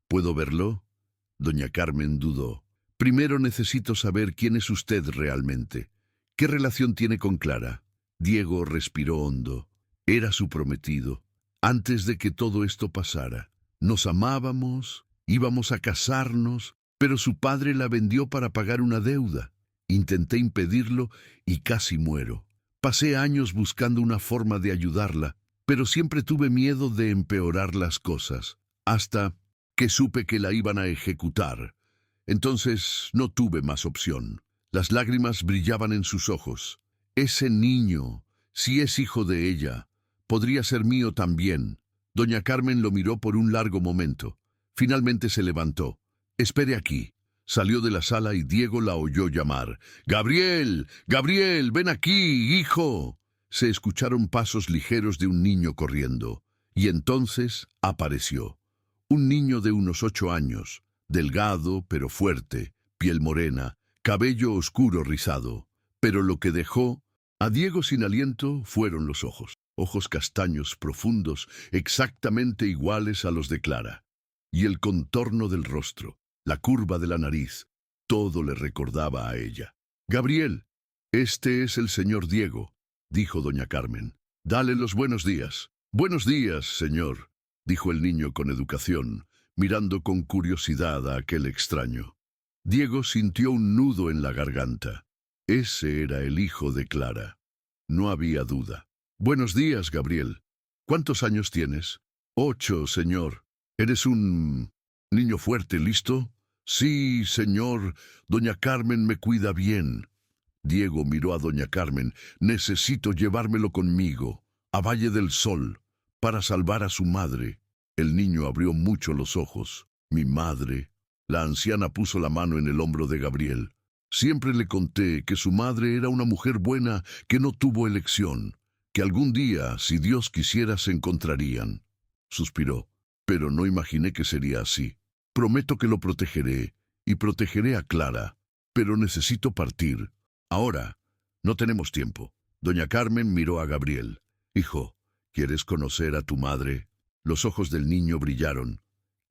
«¿Puedo verlo?» Doña Carmen dudó. «Primero necesito saber quién es usted realmente. ¿Qué relación tiene con Clara?» Diego respiró hondo. Era su prometido. Antes de que todo esto pasara. Nos amábamos, íbamos a casarnos, pero su padre la vendió para pagar una deuda. Intenté impedirlo y casi muero. Pasé años buscando una forma de ayudarla, pero siempre tuve miedo de empeorar las cosas, hasta que supe que la iban a ejecutar. Entonces no tuve más opción». Las lágrimas brillaban en sus ojos. «Ese niño, si es hijo de ella, podría ser mío también». Doña Carmen lo miró por un largo momento. Finalmente se levantó. «Espere aquí». Salió de la sala y Diego la oyó llamar. «Gabriel, Gabriel, ven aquí, hijo». Se escucharon pasos ligeros de un niño corriendo. Y entonces apareció. Un niño de unos 8 años, delgado pero fuerte, piel morena, cabello oscuro rizado. Pero lo que dejó a Diego sin aliento fueron los ojos. Ojos castaños profundos, exactamente iguales a los de Clara. Y el contorno del rostro, la curva de la nariz, todo le recordaba a ella. «Gabriel, este es el señor Diego», dijo doña Carmen. «Dale los buenos días». «Buenos días, señor», dijo el niño con educación, mirando con curiosidad a aquel extraño. Diego sintió un nudo en la garganta. Ese era el hijo de Clara. No había duda. «Buenos días, Gabriel. ¿Cuántos años tienes?» 8, señor. ¿Eres un niño fuerte, listo?» «Sí, señor. Doña Carmen me cuida bien». Diego miró a doña Carmen. «Necesito llevármelo conmigo». a Valle del Sol, para salvar a su madre. El niño abrió mucho los ojos. Mi madre. La anciana puso la mano en el hombro de Gabriel. Siempre le conté que su madre era una mujer buena que no tuvo elección, que algún día, si Dios quisiera, se encontrarían. Suspiró, pero no imaginé que sería así. Prometo que lo protegeré, y protegeré a Clara, pero necesito partir. Ahora, no tenemos tiempo. Doña Carmen miró a Gabriel. Hijo, ¿quieres conocer a tu madre? Los ojos del niño brillaron.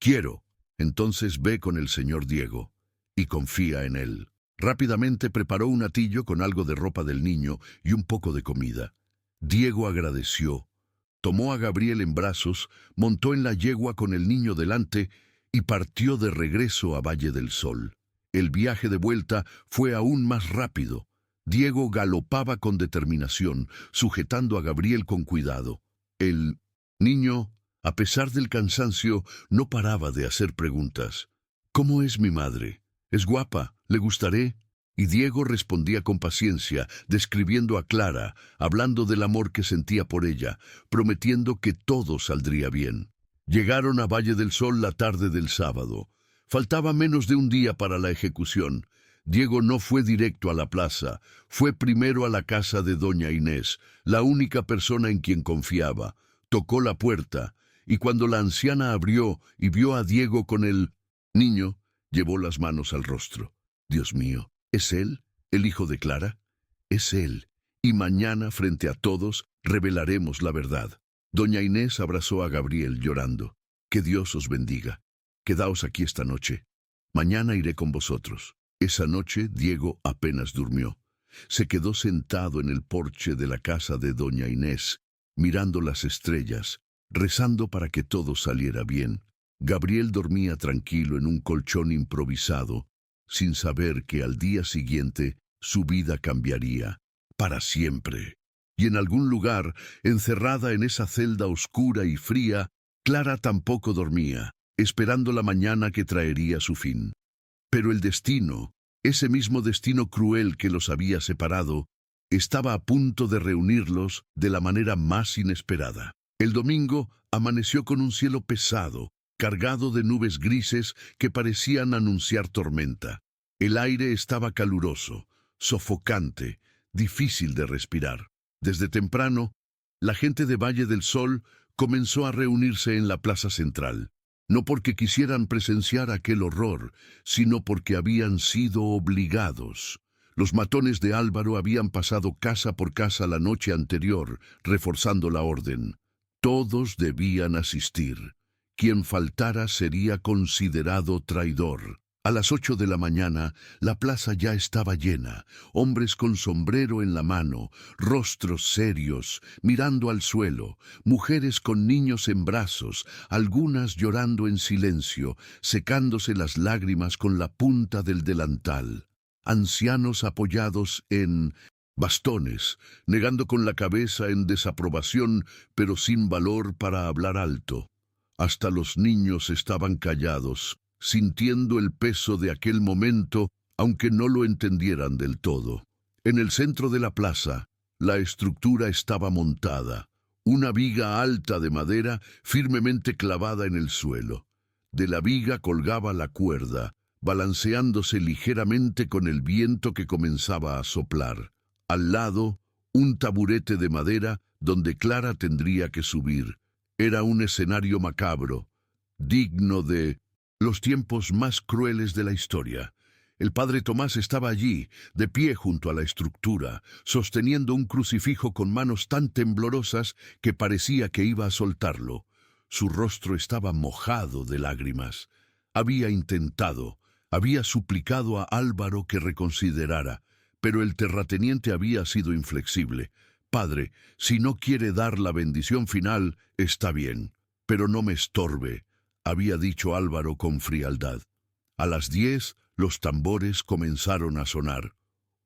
Quiero. Entonces ve con el señor Diego, y confía en él. Rápidamente preparó un atillo con algo de ropa del niño y un poco de comida. Diego agradeció. Tomó a Gabriel en brazos, montó en la yegua con el niño delante y partió de regreso a Valle del Sol. El viaje de vuelta fue aún más rápido. Diego galopaba con determinación, sujetando a Gabriel con cuidado. El niño, a pesar del cansancio, no paraba de hacer preguntas. ¿Cómo es mi madre? ¿Es guapa? ¿Le gustaré? Y Diego respondía con paciencia, describiendo a Clara, hablando del amor que sentía por ella, prometiendo que todo saldría bien. Llegaron a Valle del Sol la tarde del sábado. Faltaba menos de un día para la ejecución. Diego no fue directo a la plaza, fue primero a la casa de doña Inés, la única persona en quien confiaba. Tocó la puerta, y cuando la anciana abrió y vio a Diego con el niño, llevó las manos al rostro. Dios mío, ¿es él, el hijo de Clara? Es él, y mañana, frente a todos, revelaremos la verdad. Doña Inés abrazó a Gabriel llorando. Que Dios os bendiga. Quedaos aquí esta noche. Mañana iré con vosotros. Esa noche Diego apenas durmió. Se quedó sentado en el porche de la casa de doña Inés, mirando las estrellas, rezando para que todo saliera bien. Gabriel dormía tranquilo en un colchón improvisado, sin saber que al día siguiente su vida cambiaría, para siempre. Y en algún lugar, encerrada en esa celda oscura y fría, Clara tampoco dormía, esperando la mañana que traería su fin. Pero el destino, ese mismo destino cruel que los había separado, estaba a punto de reunirlos de la manera más inesperada. El domingo amaneció con un cielo pesado, cargado de nubes grises que parecían anunciar tormenta. El aire estaba caluroso, sofocante, difícil de respirar. Desde temprano, la gente de Valle del Sol comenzó a reunirse en la plaza central, no porque quisieran presenciar aquel horror, sino porque habían sido obligados. Los matones de Álvaro habían pasado casa por casa la noche anterior, reforzando la orden. Todos debían asistir. Quien faltara sería considerado traidor. A las 8 de la mañana, la plaza ya estaba llena, hombres con sombrero en la mano, rostros serios, mirando al suelo, mujeres con niños en brazos, algunas llorando en silencio, secándose las lágrimas con la punta del delantal, ancianos apoyados en bastones, negando con la cabeza en desaprobación, pero sin valor para hablar alto. Hasta los niños estaban callados, sintiendo el peso de aquel momento, aunque no lo entendieran del todo. En el centro de la plaza, la estructura estaba montada, una viga alta de madera firmemente clavada en el suelo. De la viga colgaba la cuerda, balanceándose ligeramente con el viento que comenzaba a soplar. Al lado, un taburete de madera donde Clara tendría que subir. Era un escenario macabro, digno de los tiempos más crueles de la historia. El padre Tomás estaba allí, de pie junto a la estructura, sosteniendo un crucifijo con manos tan temblorosas que parecía que iba a soltarlo. Su rostro estaba mojado de lágrimas. Había intentado, había suplicado a Álvaro que reconsiderara, pero el terrateniente había sido inflexible. Padre, si no quiere dar la bendición final, está bien, pero no me estorbe, había dicho Álvaro con frialdad. A las 10, los tambores comenzaron a sonar.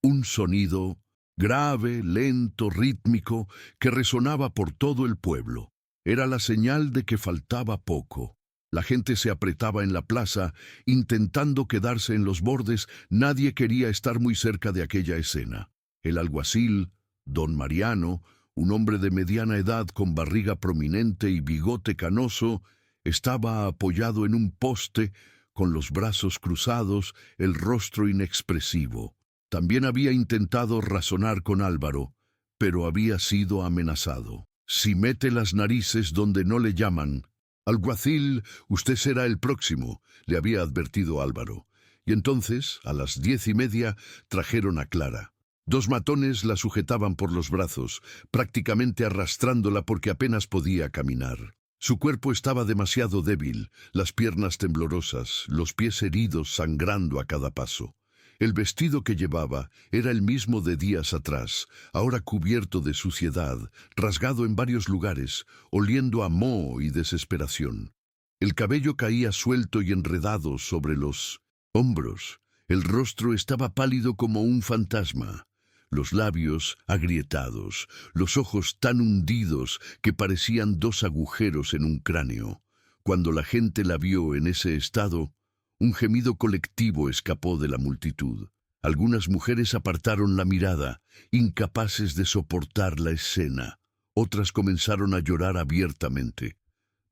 Un sonido grave, lento, rítmico, que resonaba por todo el pueblo. Era la señal de que faltaba poco. La gente se apretaba en la plaza, intentando quedarse en los bordes. Nadie quería estar muy cerca de aquella escena. El alguacil, don Mariano, Un hombre de mediana edad con barriga prominente y bigote canoso estaba apoyado en un poste, con los brazos cruzados, el rostro inexpresivo. También había intentado razonar con Álvaro, pero había sido amenazado. Si mete las narices donde no le llaman, alguacil, usted será el próximo, le había advertido Álvaro. Y entonces, a las 10:30, trajeron a Clara. 2 matones la sujetaban por los brazos, prácticamente arrastrándola porque apenas podía caminar. Su cuerpo estaba demasiado débil, las piernas temblorosas, los pies heridos sangrando a cada paso. El vestido que llevaba era el mismo de días atrás, ahora cubierto de suciedad, rasgado en varios lugares, oliendo a moho y desesperación. El cabello caía suelto y enredado sobre los hombros. El rostro estaba pálido como un fantasma. Los labios agrietados, los ojos tan hundidos que parecían 2 agujeros en un cráneo. Cuando la gente la vio en ese estado, un gemido colectivo escapó de la multitud. Algunas mujeres apartaron la mirada, incapaces de soportar la escena. Otras comenzaron a llorar abiertamente.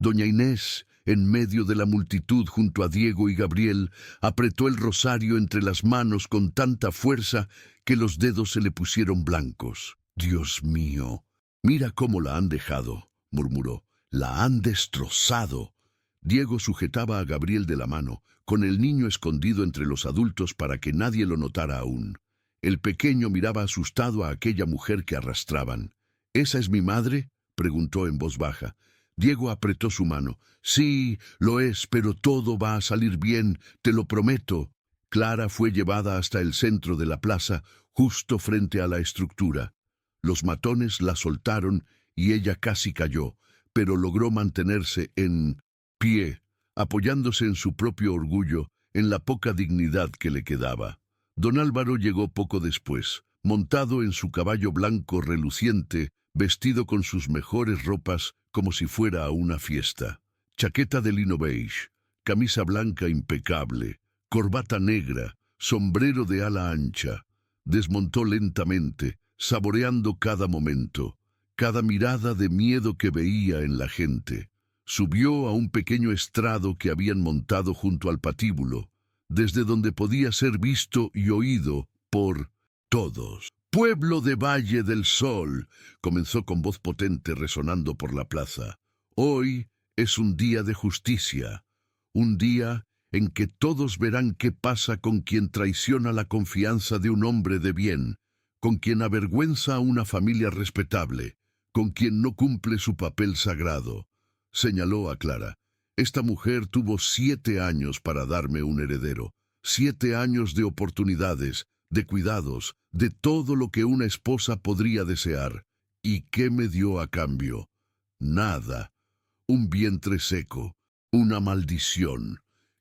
Doña Inés, en medio de la multitud junto a Diego y Gabriel, apretó el rosario entre las manos con tanta fuerza que los dedos se le pusieron blancos. «Dios mío, mira cómo la han dejado», murmuró. «La han destrozado». Diego sujetaba a Gabriel de la mano, con el niño escondido entre los adultos para que nadie lo notara aún. El pequeño miraba asustado a aquella mujer que arrastraban. «¿Esa es mi madre?», preguntó en voz baja. Diego apretó su mano. «Sí, lo es, pero todo va a salir bien, te lo prometo». Clara fue llevada hasta el centro de la plaza, justo frente a la estructura. Los matones la soltaron y ella casi cayó, pero logró mantenerse en pie, apoyándose en su propio orgullo, en la poca dignidad que le quedaba. Don Álvaro llegó poco después, montado en su caballo blanco reluciente, vestido con sus mejores ropas como si fuera a una fiesta. Chaqueta de lino beige, camisa blanca impecable, corbata negra, sombrero de ala ancha. Desmontó lentamente, saboreando cada momento, cada mirada de miedo que veía en la gente. Subió a un pequeño estrado que habían montado junto al patíbulo, desde donde podía ser visto y oído por todos. «Pueblo de Valle del Sol», comenzó con voz potente resonando por la plaza. «Hoy es un día de justicia, un día en que todos verán qué pasa con quien traiciona la confianza de un hombre de bien, con quien avergüenza a una familia respetable, con quien no cumple su papel sagrado», señaló a Clara. «Esta mujer tuvo 7 años para darme un heredero, 7 años de oportunidades, de cuidados, de todo lo que una esposa podría desear. ¿Y qué me dio a cambio? Nada. Un vientre seco, una maldición».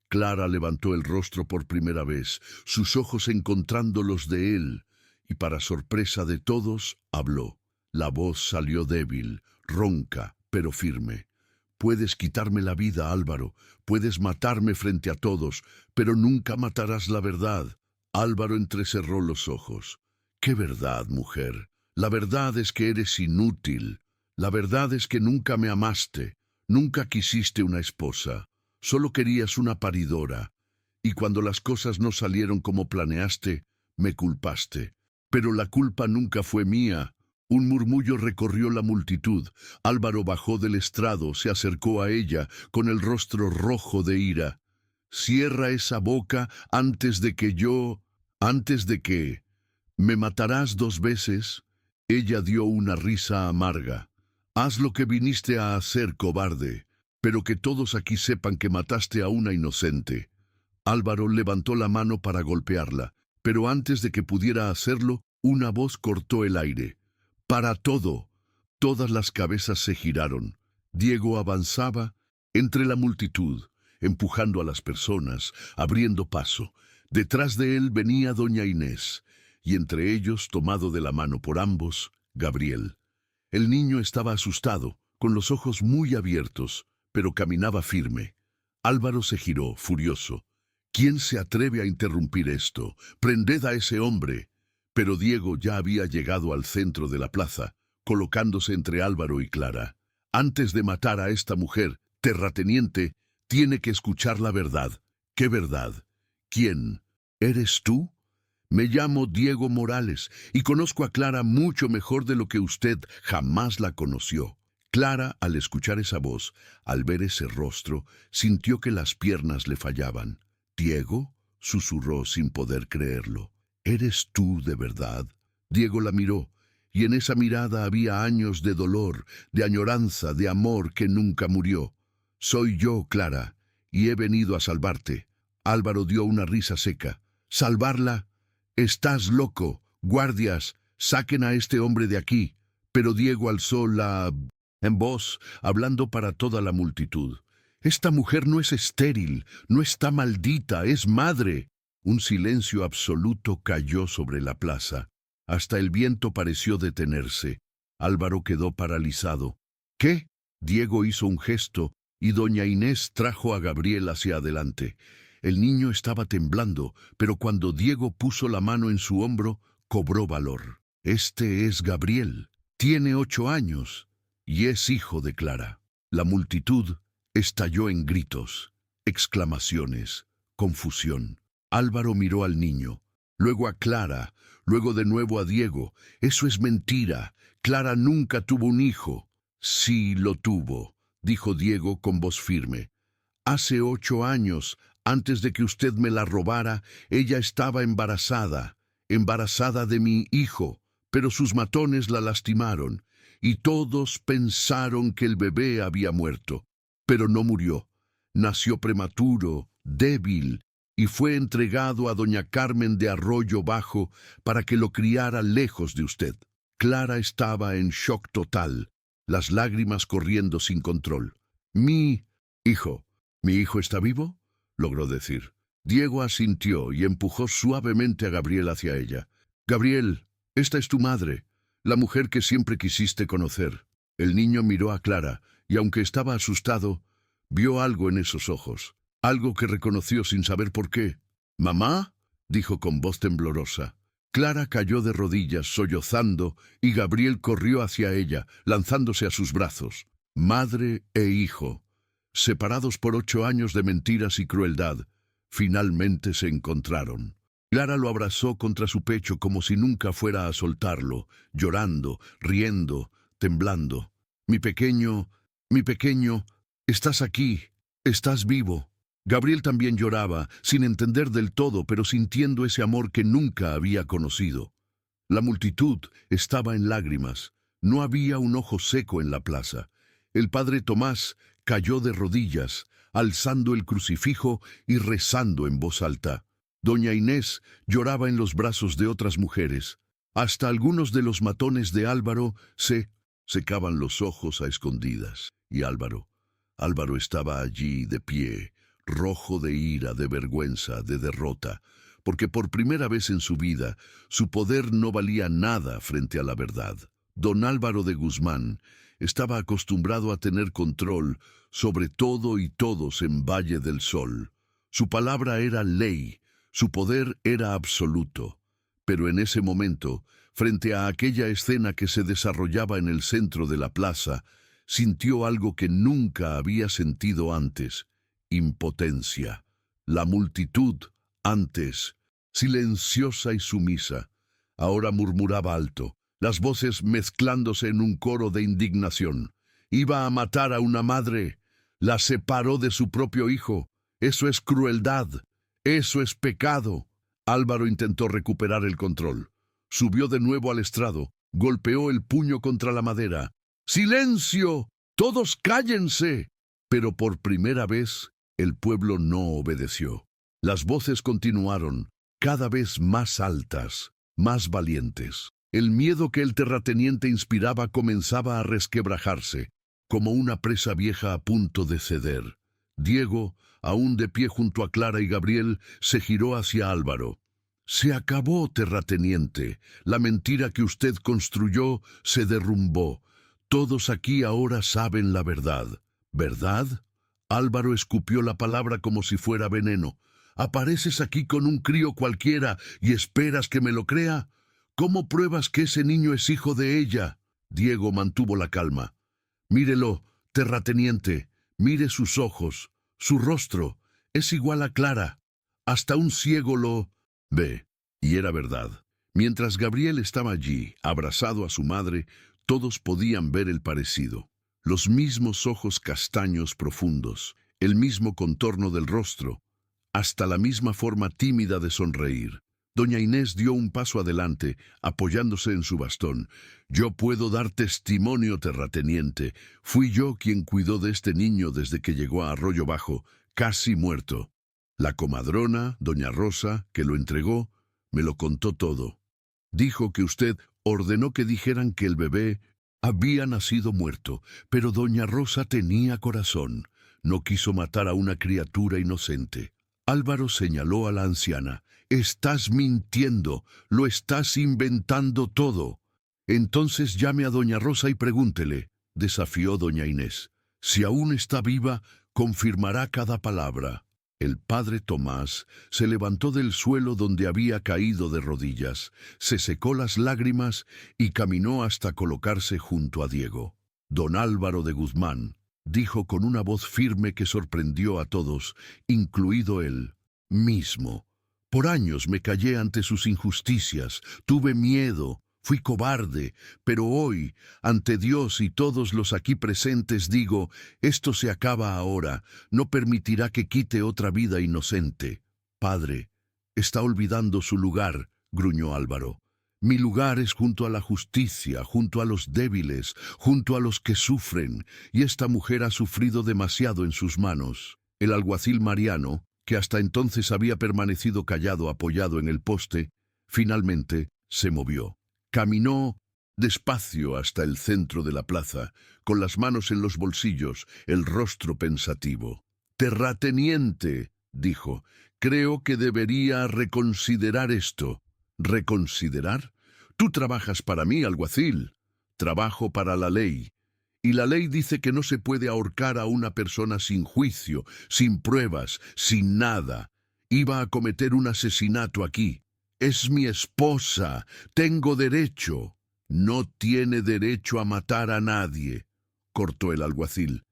Clara levantó el rostro por primera vez, sus ojos encontrando los de él, y para sorpresa de todos, habló. La voz salió débil, ronca, pero firme. «Puedes quitarme la vida, Álvaro, puedes matarme frente a todos, pero nunca matarás la verdad». Álvaro entrecerró los ojos. «¿Qué verdad, mujer? La verdad es que eres inútil. La verdad es que nunca me amaste, nunca quisiste una esposa. Solo querías una paridora. Y cuando las cosas no salieron como planeaste, me culpaste. Pero la culpa nunca fue mía». Un murmullo recorrió la multitud. Álvaro bajó del estrado, se acercó a ella, con el rostro rojo de ira. «Cierra esa boca antes de que... ¿Me matarás 2 veces?» Ella dio una risa amarga. «Haz lo que viniste a hacer, cobarde, pero que todos aquí sepan que mataste a una inocente». Álvaro levantó la mano para golpearla, pero antes de que pudiera hacerlo, una voz cortó el aire. «Para todo». Todas las cabezas se giraron. Diego avanzaba entre la multitud, empujando a las personas, abriendo paso. Detrás de él venía doña Inés, y entre ellos, tomado de la mano por ambos, Gabriel. El niño estaba asustado, con los ojos muy abiertos, pero caminaba firme. Álvaro se giró, furioso. «¿Quién se atreve a interrumpir esto? ¡Prended a ese hombre!». Pero Diego ya había llegado al centro de la plaza, colocándose entre Álvaro y Clara. Antes de matar a esta mujer, terrateniente, tiene que escuchar la verdad. ¿Qué verdad? ¿Quién? ¿Eres tú? Me llamo Diego Morales y conozco a Clara mucho mejor de lo que usted jamás la conoció. Clara, al escuchar esa voz, al ver ese rostro, sintió que las piernas le fallaban. «¿Diego?», susurró sin poder creerlo. «¿Eres tú de verdad?». Diego la miró, y en esa mirada había años de dolor, de añoranza, de amor que nunca murió. «Soy yo, Clara, y he venido a salvarte». Álvaro dio una risa seca. «¿Salvarla? Estás loco. Guardias, saquen a este hombre de aquí». Pero Diego alzó en voz, hablando para toda la multitud. «Esta mujer no es estéril, no está maldita, es madre». Un silencio absoluto cayó sobre la plaza. Hasta el viento pareció detenerse. Álvaro quedó paralizado. «¿Qué?». Diego hizo un gesto y doña Inés trajo a Gabriel hacia adelante. El niño estaba temblando, pero cuando Diego puso la mano en su hombro, cobró valor. «Este es Gabriel. Tiene 8 años y es hijo de Clara». La multitud estalló en gritos, exclamaciones, confusión. Álvaro miró al niño, luego a Clara, luego de nuevo a Diego. «Eso es mentira. Clara nunca tuvo un hijo». «Sí lo tuvo», dijo Diego con voz firme. «Hace 8 años, antes de que usted me la robara, ella estaba embarazada de mi hijo, pero sus matones la lastimaron, y todos pensaron que el bebé había muerto. Pero no murió. Nació prematuro, débil, y fue entregado a doña Carmen de Arroyo Bajo para que lo criara lejos de usted». Clara estaba en shock total, las lágrimas corriendo sin control. «Mi hijo está vivo», logró decir. Diego asintió y empujó suavemente a Gabriel hacia ella. «Gabriel, esta es tu madre, la mujer que siempre quisiste conocer». El niño miró a Clara y, aunque estaba asustado, vio algo en esos ojos, algo que reconoció sin saber por qué. «¿Mamá?», dijo con voz temblorosa. Clara cayó de rodillas, sollozando, y Gabriel corrió hacia ella, lanzándose a sus brazos. Madre e hijo, separados por 8 años de mentiras y crueldad, finalmente se encontraron. Clara lo abrazó contra su pecho como si nunca fuera a soltarlo, llorando, riendo, temblando. Mi pequeño, estás aquí, estás vivo». Gabriel también lloraba, sin entender del todo, pero sintiendo ese amor que nunca había conocido. La multitud estaba en lágrimas. No había un ojo seco en la plaza. El padre Tomás cayó de rodillas, alzando el crucifijo y rezando en voz alta. Doña Inés lloraba en los brazos de otras mujeres. Hasta algunos de los matones de Álvaro se secaban los ojos a escondidas. Y Álvaro estaba allí de pie, rojo de ira, de vergüenza, de derrota, porque por primera vez en su vida su poder no valía nada frente a la verdad. Don Álvaro de Guzmán estaba acostumbrado a tener control sobre todo y todos en Valle del Sol. Su palabra era ley, su poder era absoluto. Pero en ese momento, frente a aquella escena que se desarrollaba en el centro de la plaza, sintió algo que nunca había sentido antes: impotencia. La multitud, antes silenciosa y sumisa, ahora murmuraba alto, las voces mezclándose en un coro de indignación. Iba a matar a una madre, la separó de su propio hijo. Eso es crueldad, eso es pecado. Álvaro intentó recuperar el control. Subió de nuevo al estrado, golpeó el puño contra la madera. ¡Silencio! ¡Todos cállense! Pero por primera vez, el pueblo no obedeció. Las voces continuaron, cada vez más altas, más valientes. El miedo que el terrateniente inspiraba comenzaba a resquebrajarse, como una presa vieja a punto de ceder. Diego, aún de pie junto a Clara y Gabriel, se giró hacia Álvaro. «Se acabó, terrateniente. La mentira que usted construyó se derrumbó. Todos aquí ahora saben la verdad». «¿Verdad?». Álvaro escupió la palabra como si fuera veneno. «¿Apareces aquí con un crío cualquiera y esperas que me lo crea? ¿Cómo pruebas que ese niño es hijo de ella?». Diego mantuvo la calma. Mírelo, terrateniente, mire sus ojos, su rostro, es igual a Clara. Hasta un ciego lo ve. Y era verdad. Mientras Gabriel estaba allí, abrazado a su madre, todos podían ver el parecido. Los mismos ojos castaños profundos, el mismo contorno del rostro, hasta la misma forma tímida de sonreír. Doña Inés dio un paso adelante, apoyándose en su bastón. Yo puedo dar testimonio, terrateniente. Fui yo quien cuidó de este niño desde que llegó a Arroyo Bajo, casi muerto. La comadrona, doña Rosa, que lo entregó, me lo contó todo. Dijo que usted ordenó que dijeran que el bebé había nacido muerto, pero doña Rosa tenía corazón. No quiso matar a una criatura inocente. Álvaro señaló a la anciana. Estás mintiendo, lo estás inventando todo. Entonces llame a doña Rosa y pregúntele, desafió doña Inés. Si aún está viva, confirmará cada palabra. El padre Tomás se levantó del suelo donde había caído de rodillas, se secó las lágrimas y caminó hasta colocarse junto a Diego. Don Álvaro de Guzmán dijo con una voz firme que sorprendió a todos, incluido él mismo. Por años me callé ante sus injusticias, tuve miedo, fui cobarde, pero hoy, ante Dios y todos los aquí presentes, digo, esto se acaba ahora, no permitirá que quite otra vida inocente. Padre, está olvidando su lugar, gruñó Álvaro. Mi lugar es junto a la justicia, junto a los débiles, junto a los que sufren, y esta mujer ha sufrido demasiado en sus manos. El alguacil Mariano, que hasta entonces había permanecido callado apoyado en el poste, finalmente se movió. Caminó despacio hasta el centro de la plaza, con las manos en los bolsillos, el rostro pensativo. «Terrateniente», dijo, «creo que debería reconsiderar esto». «¿Reconsiderar? Tú trabajas para mí, alguacil. Trabajo para la ley. Y la ley dice que no se puede ahorcar a una persona sin juicio, sin pruebas, sin nada. Iba a cometer un asesinato aquí. Es mi esposa. Tengo derecho». «No tiene derecho a matar a nadie», cortó el alguacil.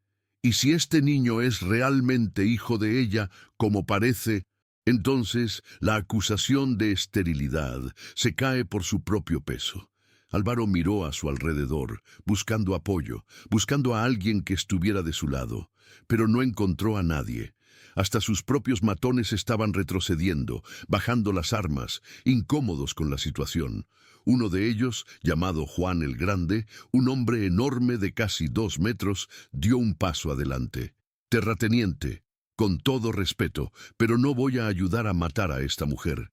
«Y si este niño es realmente hijo de ella, como parece, entonces la acusación de esterilidad se cae por su propio peso». Álvaro miró a su alrededor, buscando apoyo, buscando a alguien que estuviera de su lado, pero no encontró a nadie. Hasta sus propios matones estaban retrocediendo, bajando las armas, incómodos con la situación. Uno de ellos, llamado Juan el Grande, un hombre enorme de casi 2 metros, dio un paso adelante. «Terrateniente, con todo respeto, pero no voy a ayudar a matar a esta mujer.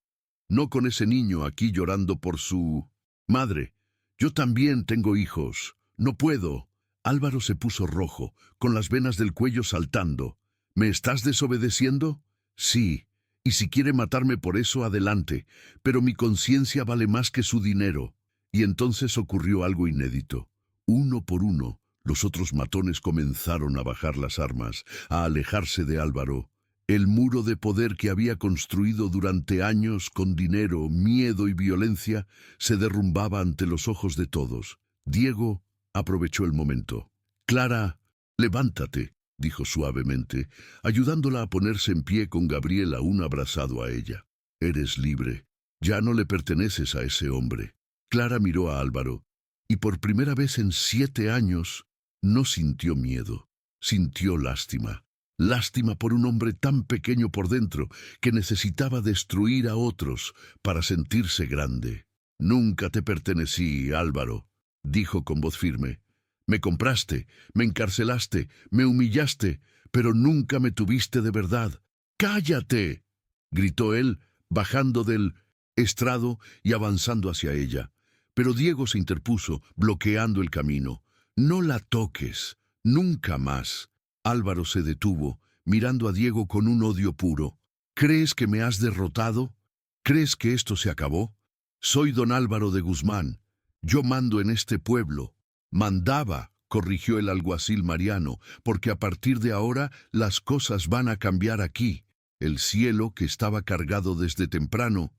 No con ese niño aquí llorando por su madre. Yo también tengo hijos. No puedo». Álvaro se puso rojo, con las venas del cuello saltando. «¿Me estás desobedeciendo?» «Sí, y si quiere matarme por eso, adelante, pero mi conciencia vale más que su dinero». Y entonces ocurrió algo inédito. Uno por uno, los otros matones comenzaron a bajar las armas, a alejarse de Álvaro. El muro de poder que había construido durante años con dinero, miedo y violencia se derrumbaba ante los ojos de todos. Diego aprovechó el momento. «Clara, levántate», dijo suavemente, ayudándola a ponerse en pie con Gabriel aún abrazado a ella. «Eres libre. Ya no le perteneces a ese hombre». Clara miró a Álvaro, y por primera vez en 7 años no sintió miedo, sintió lástima. Lástima por un hombre tan pequeño por dentro que necesitaba destruir a otros para sentirse grande. «Nunca te pertenecí, Álvaro», dijo con voz firme. «Me compraste, me encarcelaste, me humillaste, pero nunca me tuviste de verdad». «¡Cállate!», gritó él, bajando del estrado y avanzando hacia ella. Pero Diego se interpuso, bloqueando el camino. «No la toques, nunca más». Álvaro se detuvo, mirando a Diego con un odio puro. «¿Crees que me has derrotado? ¿Crees que esto se acabó? Soy don Álvaro de Guzmán. Yo mando en este pueblo». «Mandaba», corrigió el alguacil Mariano, «porque a partir de ahora las cosas van a cambiar aquí». El cielo, que estaba cargado desde temprano,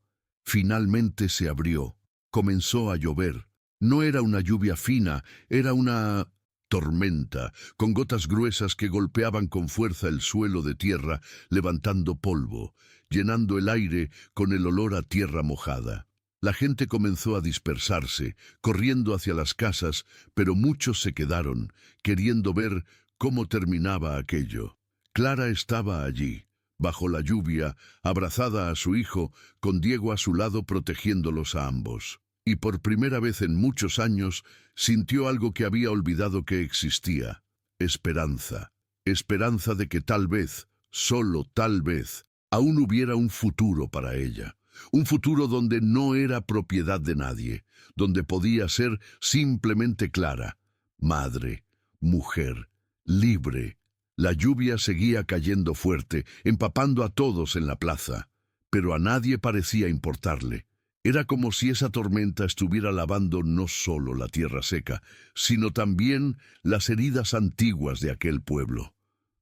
finalmente se abrió. Comenzó a llover. No era una lluvia fina, era una tormenta, con gotas gruesas que golpeaban con fuerza el suelo de tierra, levantando polvo, llenando el aire con el olor a tierra mojada. La gente comenzó a dispersarse, corriendo hacia las casas, pero muchos se quedaron, queriendo ver cómo terminaba aquello. Clara estaba allí, bajo la lluvia, abrazada a su hijo, con Diego a su lado protegiéndolos a ambos. Y por primera vez en muchos años sintió algo que había olvidado que existía: esperanza. Esperanza de que tal vez, solo tal vez, aún hubiera un futuro para ella. Un futuro donde no era propiedad de nadie, donde podía ser simplemente Clara, madre, mujer, libre. La lluvia seguía cayendo fuerte, empapando a todos en la plaza, pero a nadie parecía importarle. Era como si esa tormenta estuviera lavando no solo la tierra seca, sino también las heridas antiguas de aquel pueblo.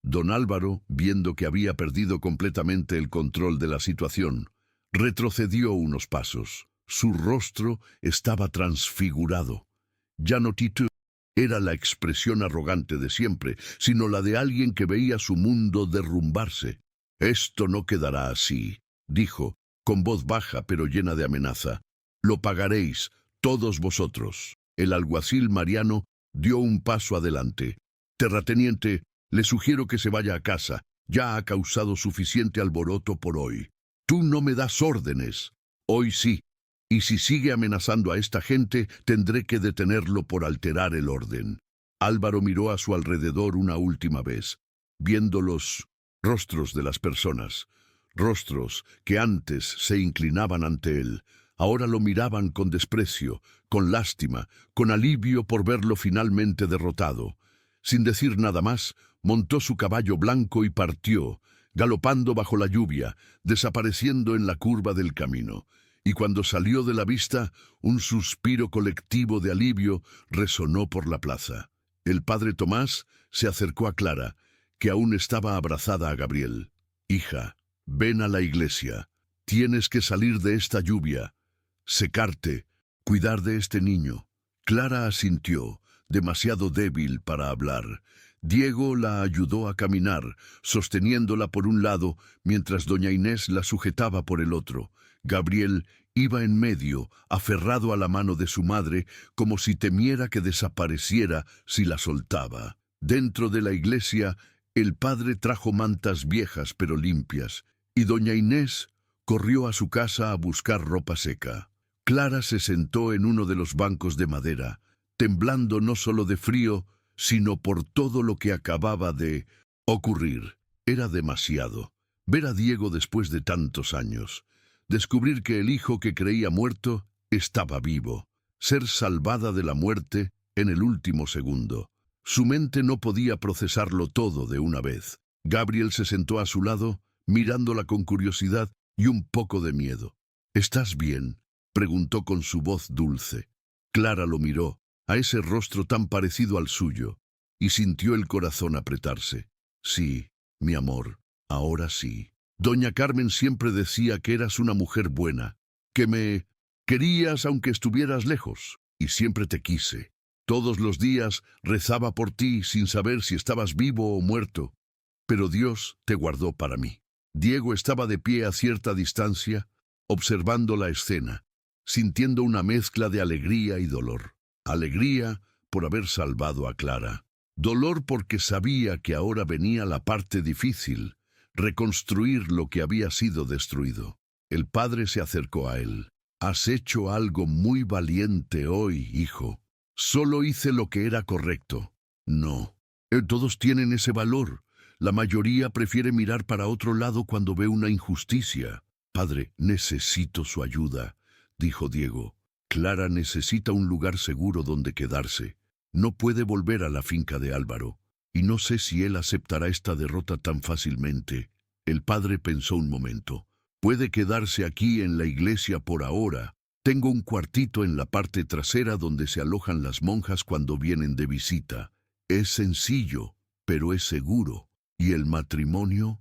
Don Álvaro, viendo que había perdido completamente el control de la situación, retrocedió unos pasos. Su rostro estaba transfigurado. Ya no titubeó. Era la expresión arrogante de siempre, sino la de alguien que veía su mundo derrumbarse. «Esto no quedará así», dijo, con voz baja pero llena de amenaza. «Lo pagaréis, todos vosotros». El alguacil Mariano dio un paso adelante. «Terrateniente, le sugiero que se vaya a casa. Ya ha causado suficiente alboroto por hoy». «Tú no me das órdenes». «Hoy sí. Y si sigue amenazando a esta gente, tendré que detenerlo por alterar el orden». Álvaro miró a su alrededor una última vez, viendo los rostros de las personas. Rostros que antes se inclinaban ante él, ahora lo miraban con desprecio, con lástima, con alivio por verlo finalmente derrotado. Sin decir nada más, montó su caballo blanco y partió, galopando bajo la lluvia, desapareciendo en la curva del camino. Y cuando salió de la vista, un suspiro colectivo de alivio resonó por la plaza. El padre Tomás se acercó a Clara, que aún estaba abrazada a Gabriel. «Hija, ven a la iglesia. Tienes que salir de esta lluvia, secarte, cuidar de este niño». Clara asintió, demasiado débil para hablar. Diego la ayudó a caminar, sosteniéndola por un lado, mientras doña Inés la sujetaba por el otro. Gabriel iba en medio, aferrado a la mano de su madre, como si temiera que desapareciera si la soltaba. Dentro de la iglesia, el padre trajo mantas viejas pero limpias, y doña Inés corrió a su casa a buscar ropa seca. Clara se sentó en uno de los bancos de madera, temblando no solo de frío, sino por todo lo que acababa de ocurrir. Era demasiado. Ver a Diego después de tantos años. Descubrir que el hijo que creía muerto estaba vivo. Ser salvada de la muerte en el último segundo. Su mente no podía procesarlo todo de una vez. Gabriel se sentó a su lado, mirándola con curiosidad y un poco de miedo. «¿Estás bien?», preguntó con su voz dulce. Clara lo miró, a ese rostro tan parecido al suyo, y sintió el corazón apretarse. «Sí, mi amor, ahora sí. Doña Carmen siempre decía que eras una mujer buena, que me querías aunque estuvieras lejos, y siempre te quise. Todos los días rezaba por ti sin saber si estabas vivo o muerto, pero Dios te guardó para mí». Diego estaba de pie a cierta distancia, observando la escena, sintiendo una mezcla de alegría y dolor. Alegría por haber salvado a Clara. Dolor porque sabía que ahora venía la parte difícil, reconstruir lo que había sido destruido. El padre se acercó a él. «Has hecho algo muy valiente hoy, hijo». «Solo hice lo que era correcto». «No. Todos tienen ese valor. La mayoría prefiere mirar para otro lado cuando ve una injusticia». «Padre, necesito su ayuda», dijo Diego. «Clara necesita un lugar seguro donde quedarse. No puede volver a la finca de Álvaro, y no sé si él aceptará esta derrota tan fácilmente». El padre pensó un momento. «Puede quedarse aquí en la iglesia por ahora. Tengo un cuartito en la parte trasera donde se alojan las monjas cuando vienen de visita. Es sencillo, pero es seguro. ¿Y el matrimonio?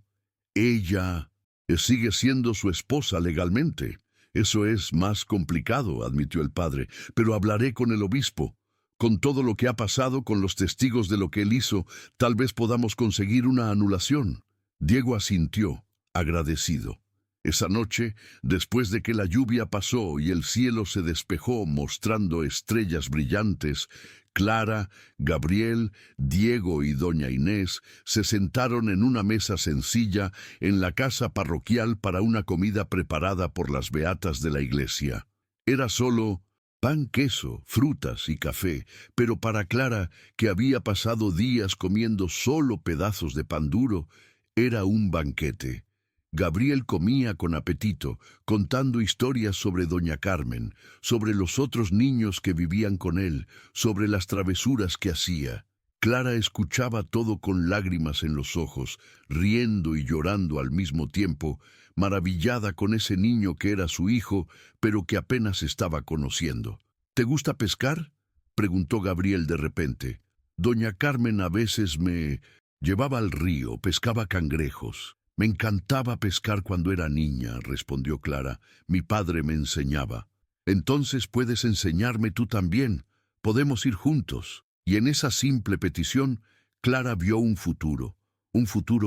Ella sigue siendo su esposa legalmente. Eso es más complicado, admitió el padre, pero hablaré con el obispo. Con todo lo que ha pasado, con los testigos de lo que él hizo, tal vez podamos conseguir una anulación. Diego asintió, agradecido. Esa noche, después de que la lluvia pasó y el cielo se despejó mostrando estrellas brillantes, Clara, Gabriel, Diego y doña Inés se sentaron en una mesa sencilla en la casa parroquial para una comida preparada por las beatas de la iglesia. Era solo pan, queso, frutas y café, pero para Clara, que había pasado días comiendo solo pedazos de pan duro, era un banquete. Gabriel comía con apetito, contando historias sobre doña Carmen, sobre los otros niños que vivían con él, sobre las travesuras que hacía. Clara escuchaba todo con lágrimas en los ojos, riendo y llorando al mismo tiempo, maravillada con ese niño que era su hijo, pero que apenas estaba conociendo. ¿Te gusta pescar?, preguntó Gabriel de repente. Doña Carmen a veces me llevaba al río, pescaba cangrejos. Me encantaba pescar cuando era niña, respondió Clara. Mi padre me enseñaba. Entonces puedes enseñarme tú también. Podemos ir juntos. Y en esa simple petición, Clara vio un futuro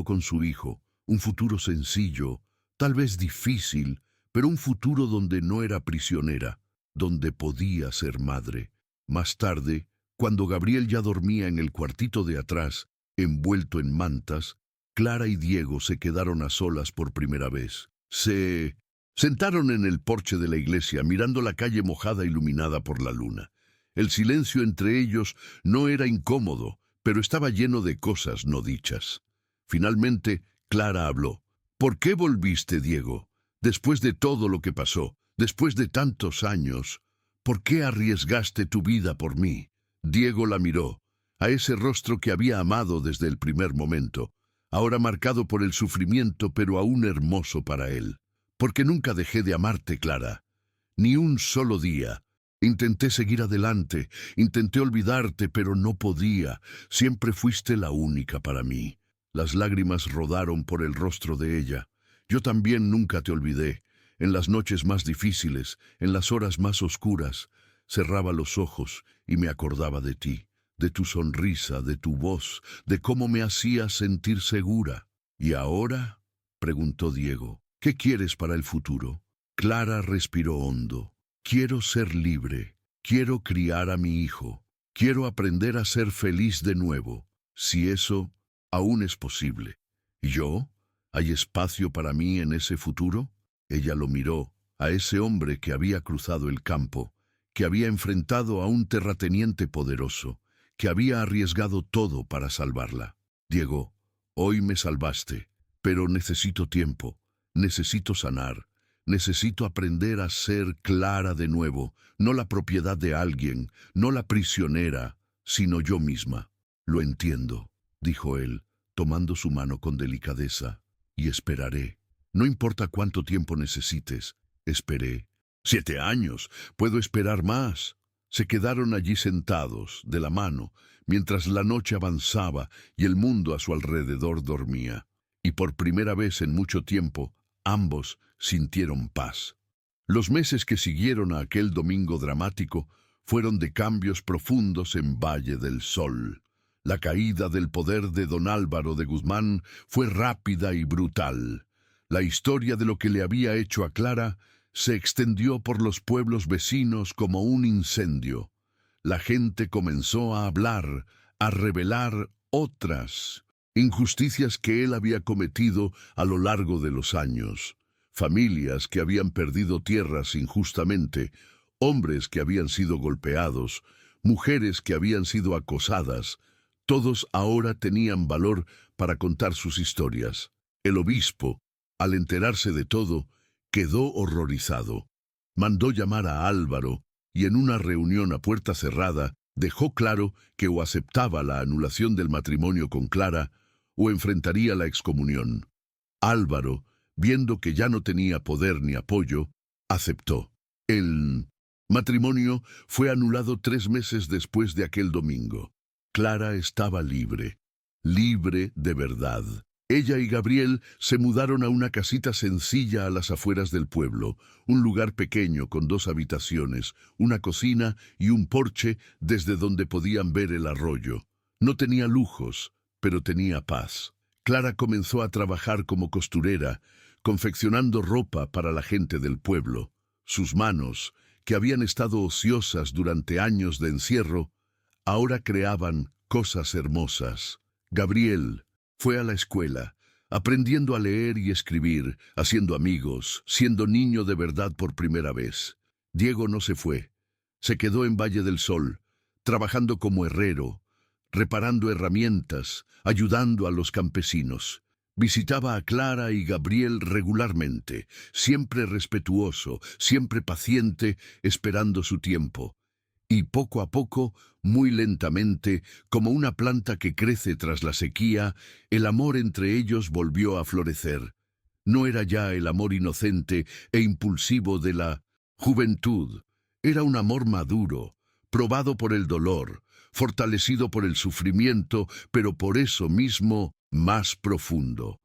con su hijo, un futuro sencillo, tal vez difícil, pero un futuro donde no era prisionera, donde podía ser madre. Más tarde, cuando Gabriel ya dormía en el cuartito de atrás, envuelto en mantas, Clara y Diego se quedaron a solas por primera vez. Se sentaron en el porche de la iglesia, mirando la calle mojada iluminada por la luna. El silencio entre ellos no era incómodo, pero estaba lleno de cosas no dichas. Finalmente, Clara habló. ¿Por qué volviste, Diego? Después de todo lo que pasó, después de tantos años, ¿por qué arriesgaste tu vida por mí? Diego la miró, a ese rostro que había amado desde el primer momento, ahora marcado por el sufrimiento, pero aún hermoso para él. Porque nunca dejé de amarte, Clara. Ni un solo día. Intenté seguir adelante, intenté olvidarte, pero no podía. Siempre fuiste la única para mí. Las lágrimas rodaron por el rostro de ella. Yo también nunca te olvidé. En las noches más difíciles, en las horas más oscuras, cerraba los ojos y me acordaba de ti, de tu sonrisa, de tu voz, de cómo me hacías sentir segura. ¿Y ahora?, preguntó Diego. ¿Qué quieres para el futuro? Clara respiró hondo. Quiero ser libre. Quiero criar a mi hijo. Quiero aprender a ser feliz de nuevo, si eso aún es posible. ¿Y yo? ¿Hay espacio para mí en ese futuro? Ella lo miró, a ese hombre que había cruzado el campo, que había enfrentado a un terrateniente poderoso, que había arriesgado todo para salvarla. Diego, hoy me salvaste, pero necesito tiempo, necesito sanar, necesito aprender a ser Clara de nuevo, no la propiedad de alguien, no la prisionera, sino yo misma. Lo entiendo, dijo él, tomando su mano con delicadeza, y esperaré. No importa cuánto tiempo necesites, esperé. 7 años, puedo esperar más. Se quedaron allí sentados, de la mano, mientras la noche avanzaba y el mundo a su alrededor dormía. Y por primera vez en mucho tiempo, ambos sintieron paz. Los meses que siguieron a aquel domingo dramático fueron de cambios profundos en Valle del Sol. La caída del poder de don Álvaro de Guzmán fue rápida y brutal. La historia de lo que le había hecho a Clara se extendió por los pueblos vecinos como un incendio. La gente comenzó a hablar, a revelar otras injusticias que él había cometido a lo largo de los años. Familias que habían perdido tierras injustamente, hombres que habían sido golpeados, mujeres que habían sido acosadas. Todos ahora tenían valor para contar sus historias. El obispo, al enterarse de todo, quedó horrorizado. Mandó llamar a Álvaro y en una reunión a puerta cerrada dejó claro que o aceptaba la anulación del matrimonio con Clara o enfrentaría la excomunión. Álvaro, viendo que ya no tenía poder ni apoyo, aceptó. El matrimonio fue anulado 3 meses después de aquel domingo. Clara estaba libre, libre de verdad. Ella y Gabriel se mudaron a una casita sencilla a las afueras del pueblo, un lugar pequeño con 2 habitaciones, una cocina y un porche desde donde podían ver el arroyo. No tenía lujos, pero tenía paz. Clara comenzó a trabajar como costurera, confeccionando ropa para la gente del pueblo. Sus manos, que habían estado ociosas durante años de encierro, ahora creaban cosas hermosas. Gabriel fue a la escuela, aprendiendo a leer y escribir, haciendo amigos, siendo niño de verdad por primera vez. Diego no se fue. Se quedó en Valle del Sol, trabajando como herrero, reparando herramientas, ayudando a los campesinos. Visitaba a Clara y Gabriel regularmente, siempre respetuoso, siempre paciente, esperando su tiempo. Y poco a poco, muy lentamente, como una planta que crece tras la sequía, el amor entre ellos volvió a florecer. No era ya el amor inocente e impulsivo de la juventud. Era un amor maduro, probado por el dolor, fortalecido por el sufrimiento, pero por eso mismo más profundo.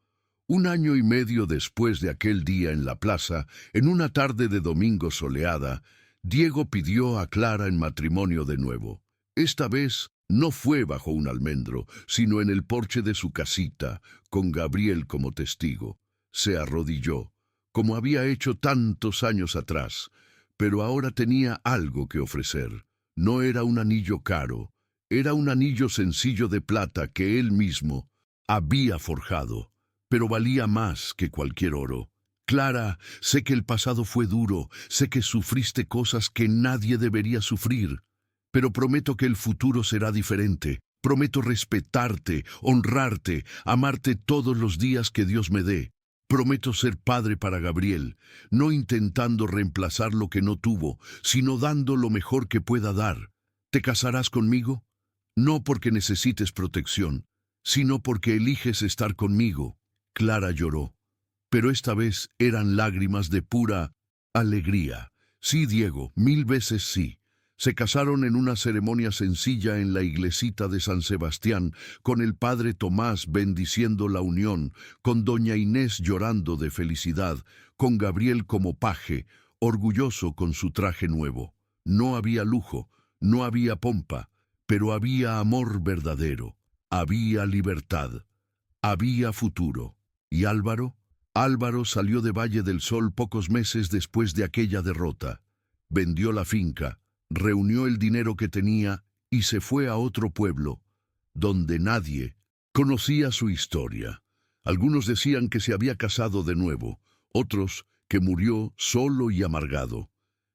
1 año y medio después de aquel día en la plaza, en una tarde de domingo soleada, Diego pidió a Clara en matrimonio de nuevo. Esta vez no fue bajo un almendro, sino en el porche de su casita, con Gabriel como testigo. Se arrodilló, como había hecho tantos años atrás, pero ahora tenía algo que ofrecer. No era un anillo caro, era un anillo sencillo de plata que él mismo había forjado, pero valía más que cualquier oro. Clara, sé que el pasado fue duro, sé que sufriste cosas que nadie debería sufrir, pero prometo que el futuro será diferente. Prometo respetarte, honrarte, amarte todos los días que Dios me dé. Prometo ser padre para Gabriel, no intentando reemplazar lo que no tuvo, sino dando lo mejor que pueda dar. ¿Te casarás conmigo? No porque necesites protección, sino porque eliges estar conmigo. Clara lloró, pero esta vez eran lágrimas de pura alegría. Sí, Diego, 1000 veces sí. Se casaron en una ceremonia sencilla en la iglesita de San Sebastián, con el padre Tomás bendiciendo la unión, con doña Inés llorando de felicidad, con Gabriel como paje, orgulloso con su traje nuevo. No había lujo, no había pompa, pero había amor verdadero, había libertad, había futuro. ¿Y Álvaro? Álvaro salió de Valle del Sol pocos meses después de aquella derrota. Vendió la finca, reunió el dinero que tenía y se fue a otro pueblo, donde nadie conocía su historia. Algunos decían que se había casado de nuevo, otros que murió solo y amargado.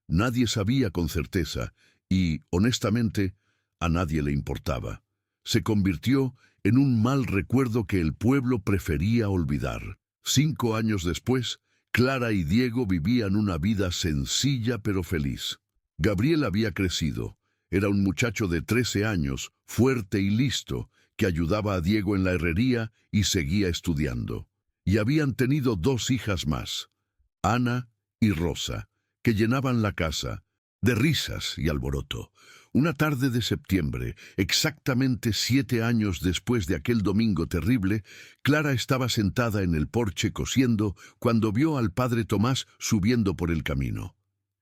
Nadie sabía con certeza y, honestamente, a nadie le importaba. Se convirtió en un mal recuerdo que el pueblo prefería olvidar. 5 años después, Clara y Diego vivían una vida sencilla pero feliz. Gabriel había crecido. Era un muchacho de 13 años, fuerte y listo, que ayudaba a Diego en la herrería y seguía estudiando. Y habían tenido 2 hijas más, Ana y Rosa, que llenaban la casa de risas y alboroto. Una tarde de septiembre, exactamente 7 años después de aquel domingo terrible, Clara estaba sentada en el porche cosiendo cuando vio al padre Tomás subiendo por el camino.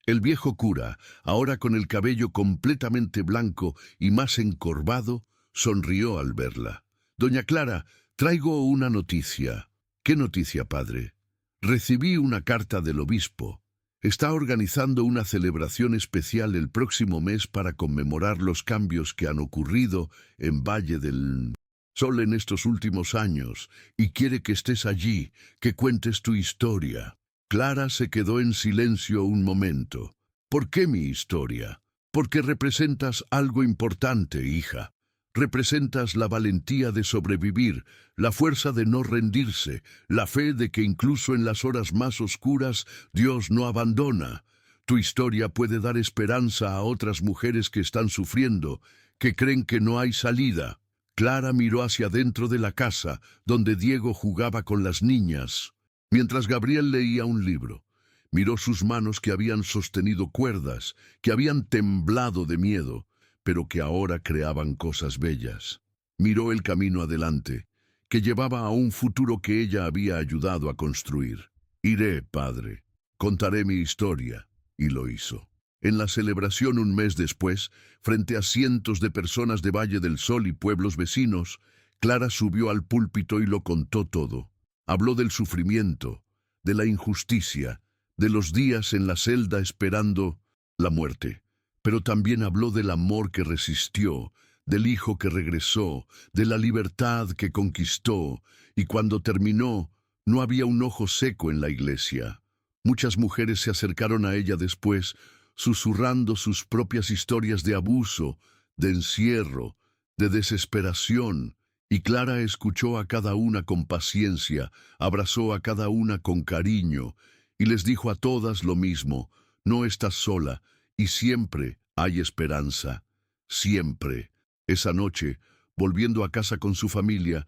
El viejo cura, ahora con el cabello completamente blanco y más encorvado, sonrió al verla. «Doña Clara, traigo una noticia». «¿Qué noticia, padre?» «Recibí una carta del obispo. Está organizando una celebración especial el próximo mes para conmemorar los cambios que han ocurrido en Valle del Sol en estos últimos años, y quiere que estés allí, que cuentes tu historia». Clara se quedó en silencio un momento. «¿Por qué mi historia?» «Porque representas algo importante, hija. Representas la valentía de sobrevivir, la fuerza de no rendirse, la fe de que incluso en las horas más oscuras Dios no abandona. Tu historia puede dar esperanza a otras mujeres que están sufriendo, que creen que no hay salida». Clara miró hacia dentro de la casa, donde Diego jugaba con las niñas, mientras Gabriel leía un libro. Miró sus manos que habían sostenido cuerdas, que habían temblado de miedo, pero que ahora creaban cosas bellas. Miró el camino adelante, que llevaba a un futuro que ella había ayudado a construir. Iré, padre, contaré mi historia, y lo hizo. En la celebración un mes después, frente a cientos de personas de Valle del Sol y pueblos vecinos, Clara subió al púlpito y lo contó todo. Habló del sufrimiento, de la injusticia, de los días en la celda esperando la muerte, pero también habló del amor que resistió, del hijo que regresó, de la libertad que conquistó, y cuando terminó, no había un ojo seco en la iglesia. Muchas mujeres se acercaron a ella después, susurrando sus propias historias de abuso, de encierro, de desesperación, y Clara escuchó a cada una con paciencia, abrazó a cada una con cariño, y les dijo a todas lo mismo: no estás sola, y siempre hay esperanza, siempre. Esa noche, volviendo a casa con su familia,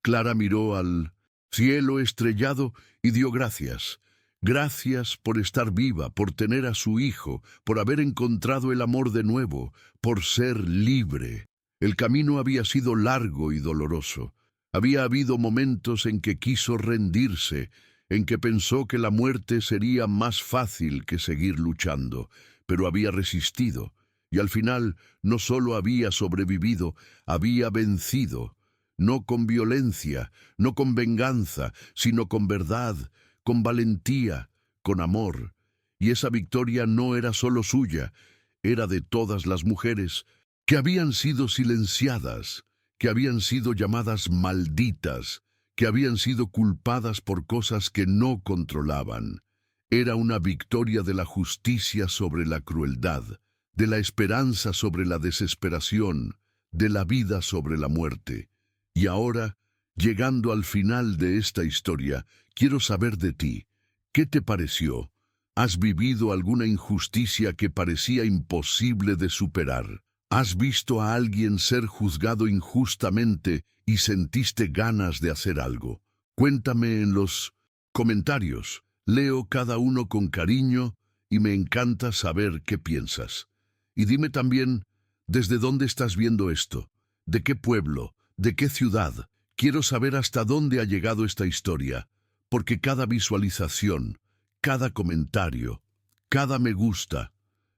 Clara miró al cielo estrellado y dio gracias. Gracias por estar viva, por tener a su hijo, por haber encontrado el amor de nuevo, por ser libre. El camino había sido largo y doloroso. Había habido momentos en que quiso rendirse, en que pensó que la muerte sería más fácil que seguir luchando, pero había resistido, y al final no solo había sobrevivido, había vencido, no con violencia, no con venganza, sino con verdad, con valentía, con amor. Y esa victoria no era solo suya, era de todas las mujeres que habían sido silenciadas, que habían sido llamadas malditas, que habían sido culpadas por cosas que no controlaban. Era una victoria de la justicia sobre la crueldad, de la esperanza sobre la desesperación, de la vida sobre la muerte. Y ahora, llegando al final de esta historia, quiero saber de ti. ¿Qué te pareció? ¿Has vivido alguna injusticia que parecía imposible de superar? ¿Has visto a alguien ser juzgado injustamente y sentiste ganas de hacer algo? Cuéntame en los comentarios. Leo cada uno con cariño y me encanta saber qué piensas. Y dime también, ¿desde dónde estás viendo esto? ¿De qué pueblo? ¿De qué ciudad? Quiero saber hasta dónde ha llegado esta historia, porque cada visualización, cada comentario, cada me gusta,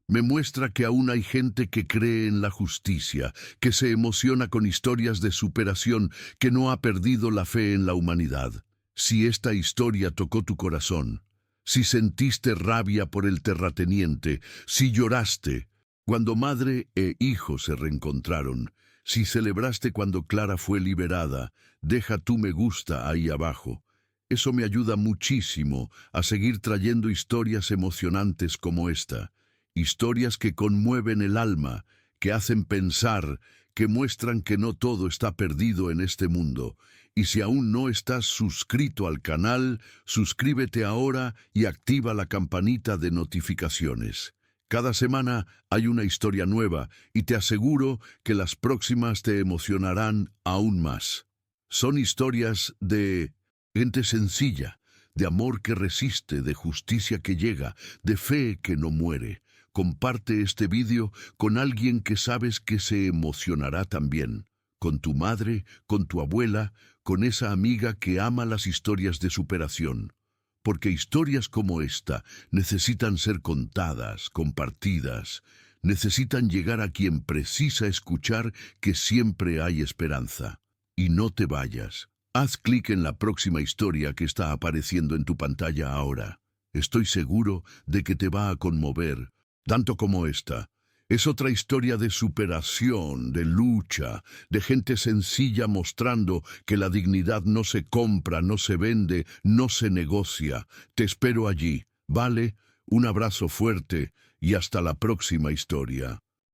me muestra que aún hay gente que cree en la justicia, que se emociona con historias de superación, que no ha perdido la fe en la humanidad. Si esta historia tocó tu corazón, si sentiste rabia por el terrateniente, si lloraste cuando madre e hijo se reencontraron, si celebraste cuando Clara fue liberada, deja tu me gusta ahí abajo. Eso me ayuda muchísimo a seguir trayendo historias emocionantes como esta. Historias que conmueven el alma, que hacen pensar, que muestran que no todo está perdido en este mundo. Y si aún no estás suscrito al canal, suscríbete ahora y activa la campanita de notificaciones. Cada semana hay una historia nueva y te aseguro que las próximas te emocionarán aún más. Son historias de gente sencilla, de amor que resiste, de justicia que llega, de fe que no muere. Comparte este vídeo con alguien que sabes que se emocionará también, con tu madre, con tu abuela, con esa amiga que ama las historias de superación. Porque historias como esta necesitan ser contadas, compartidas, necesitan llegar a quien precisa escuchar que siempre hay esperanza. Y no te vayas. Haz clic en la próxima historia que está apareciendo en tu pantalla ahora. Estoy seguro de que te va a conmover, tanto como esta. Es otra historia de superación, de lucha, de gente sencilla mostrando que la dignidad no se compra, no se vende, no se negocia. Te espero allí, ¿vale? Un abrazo fuerte y hasta la próxima historia.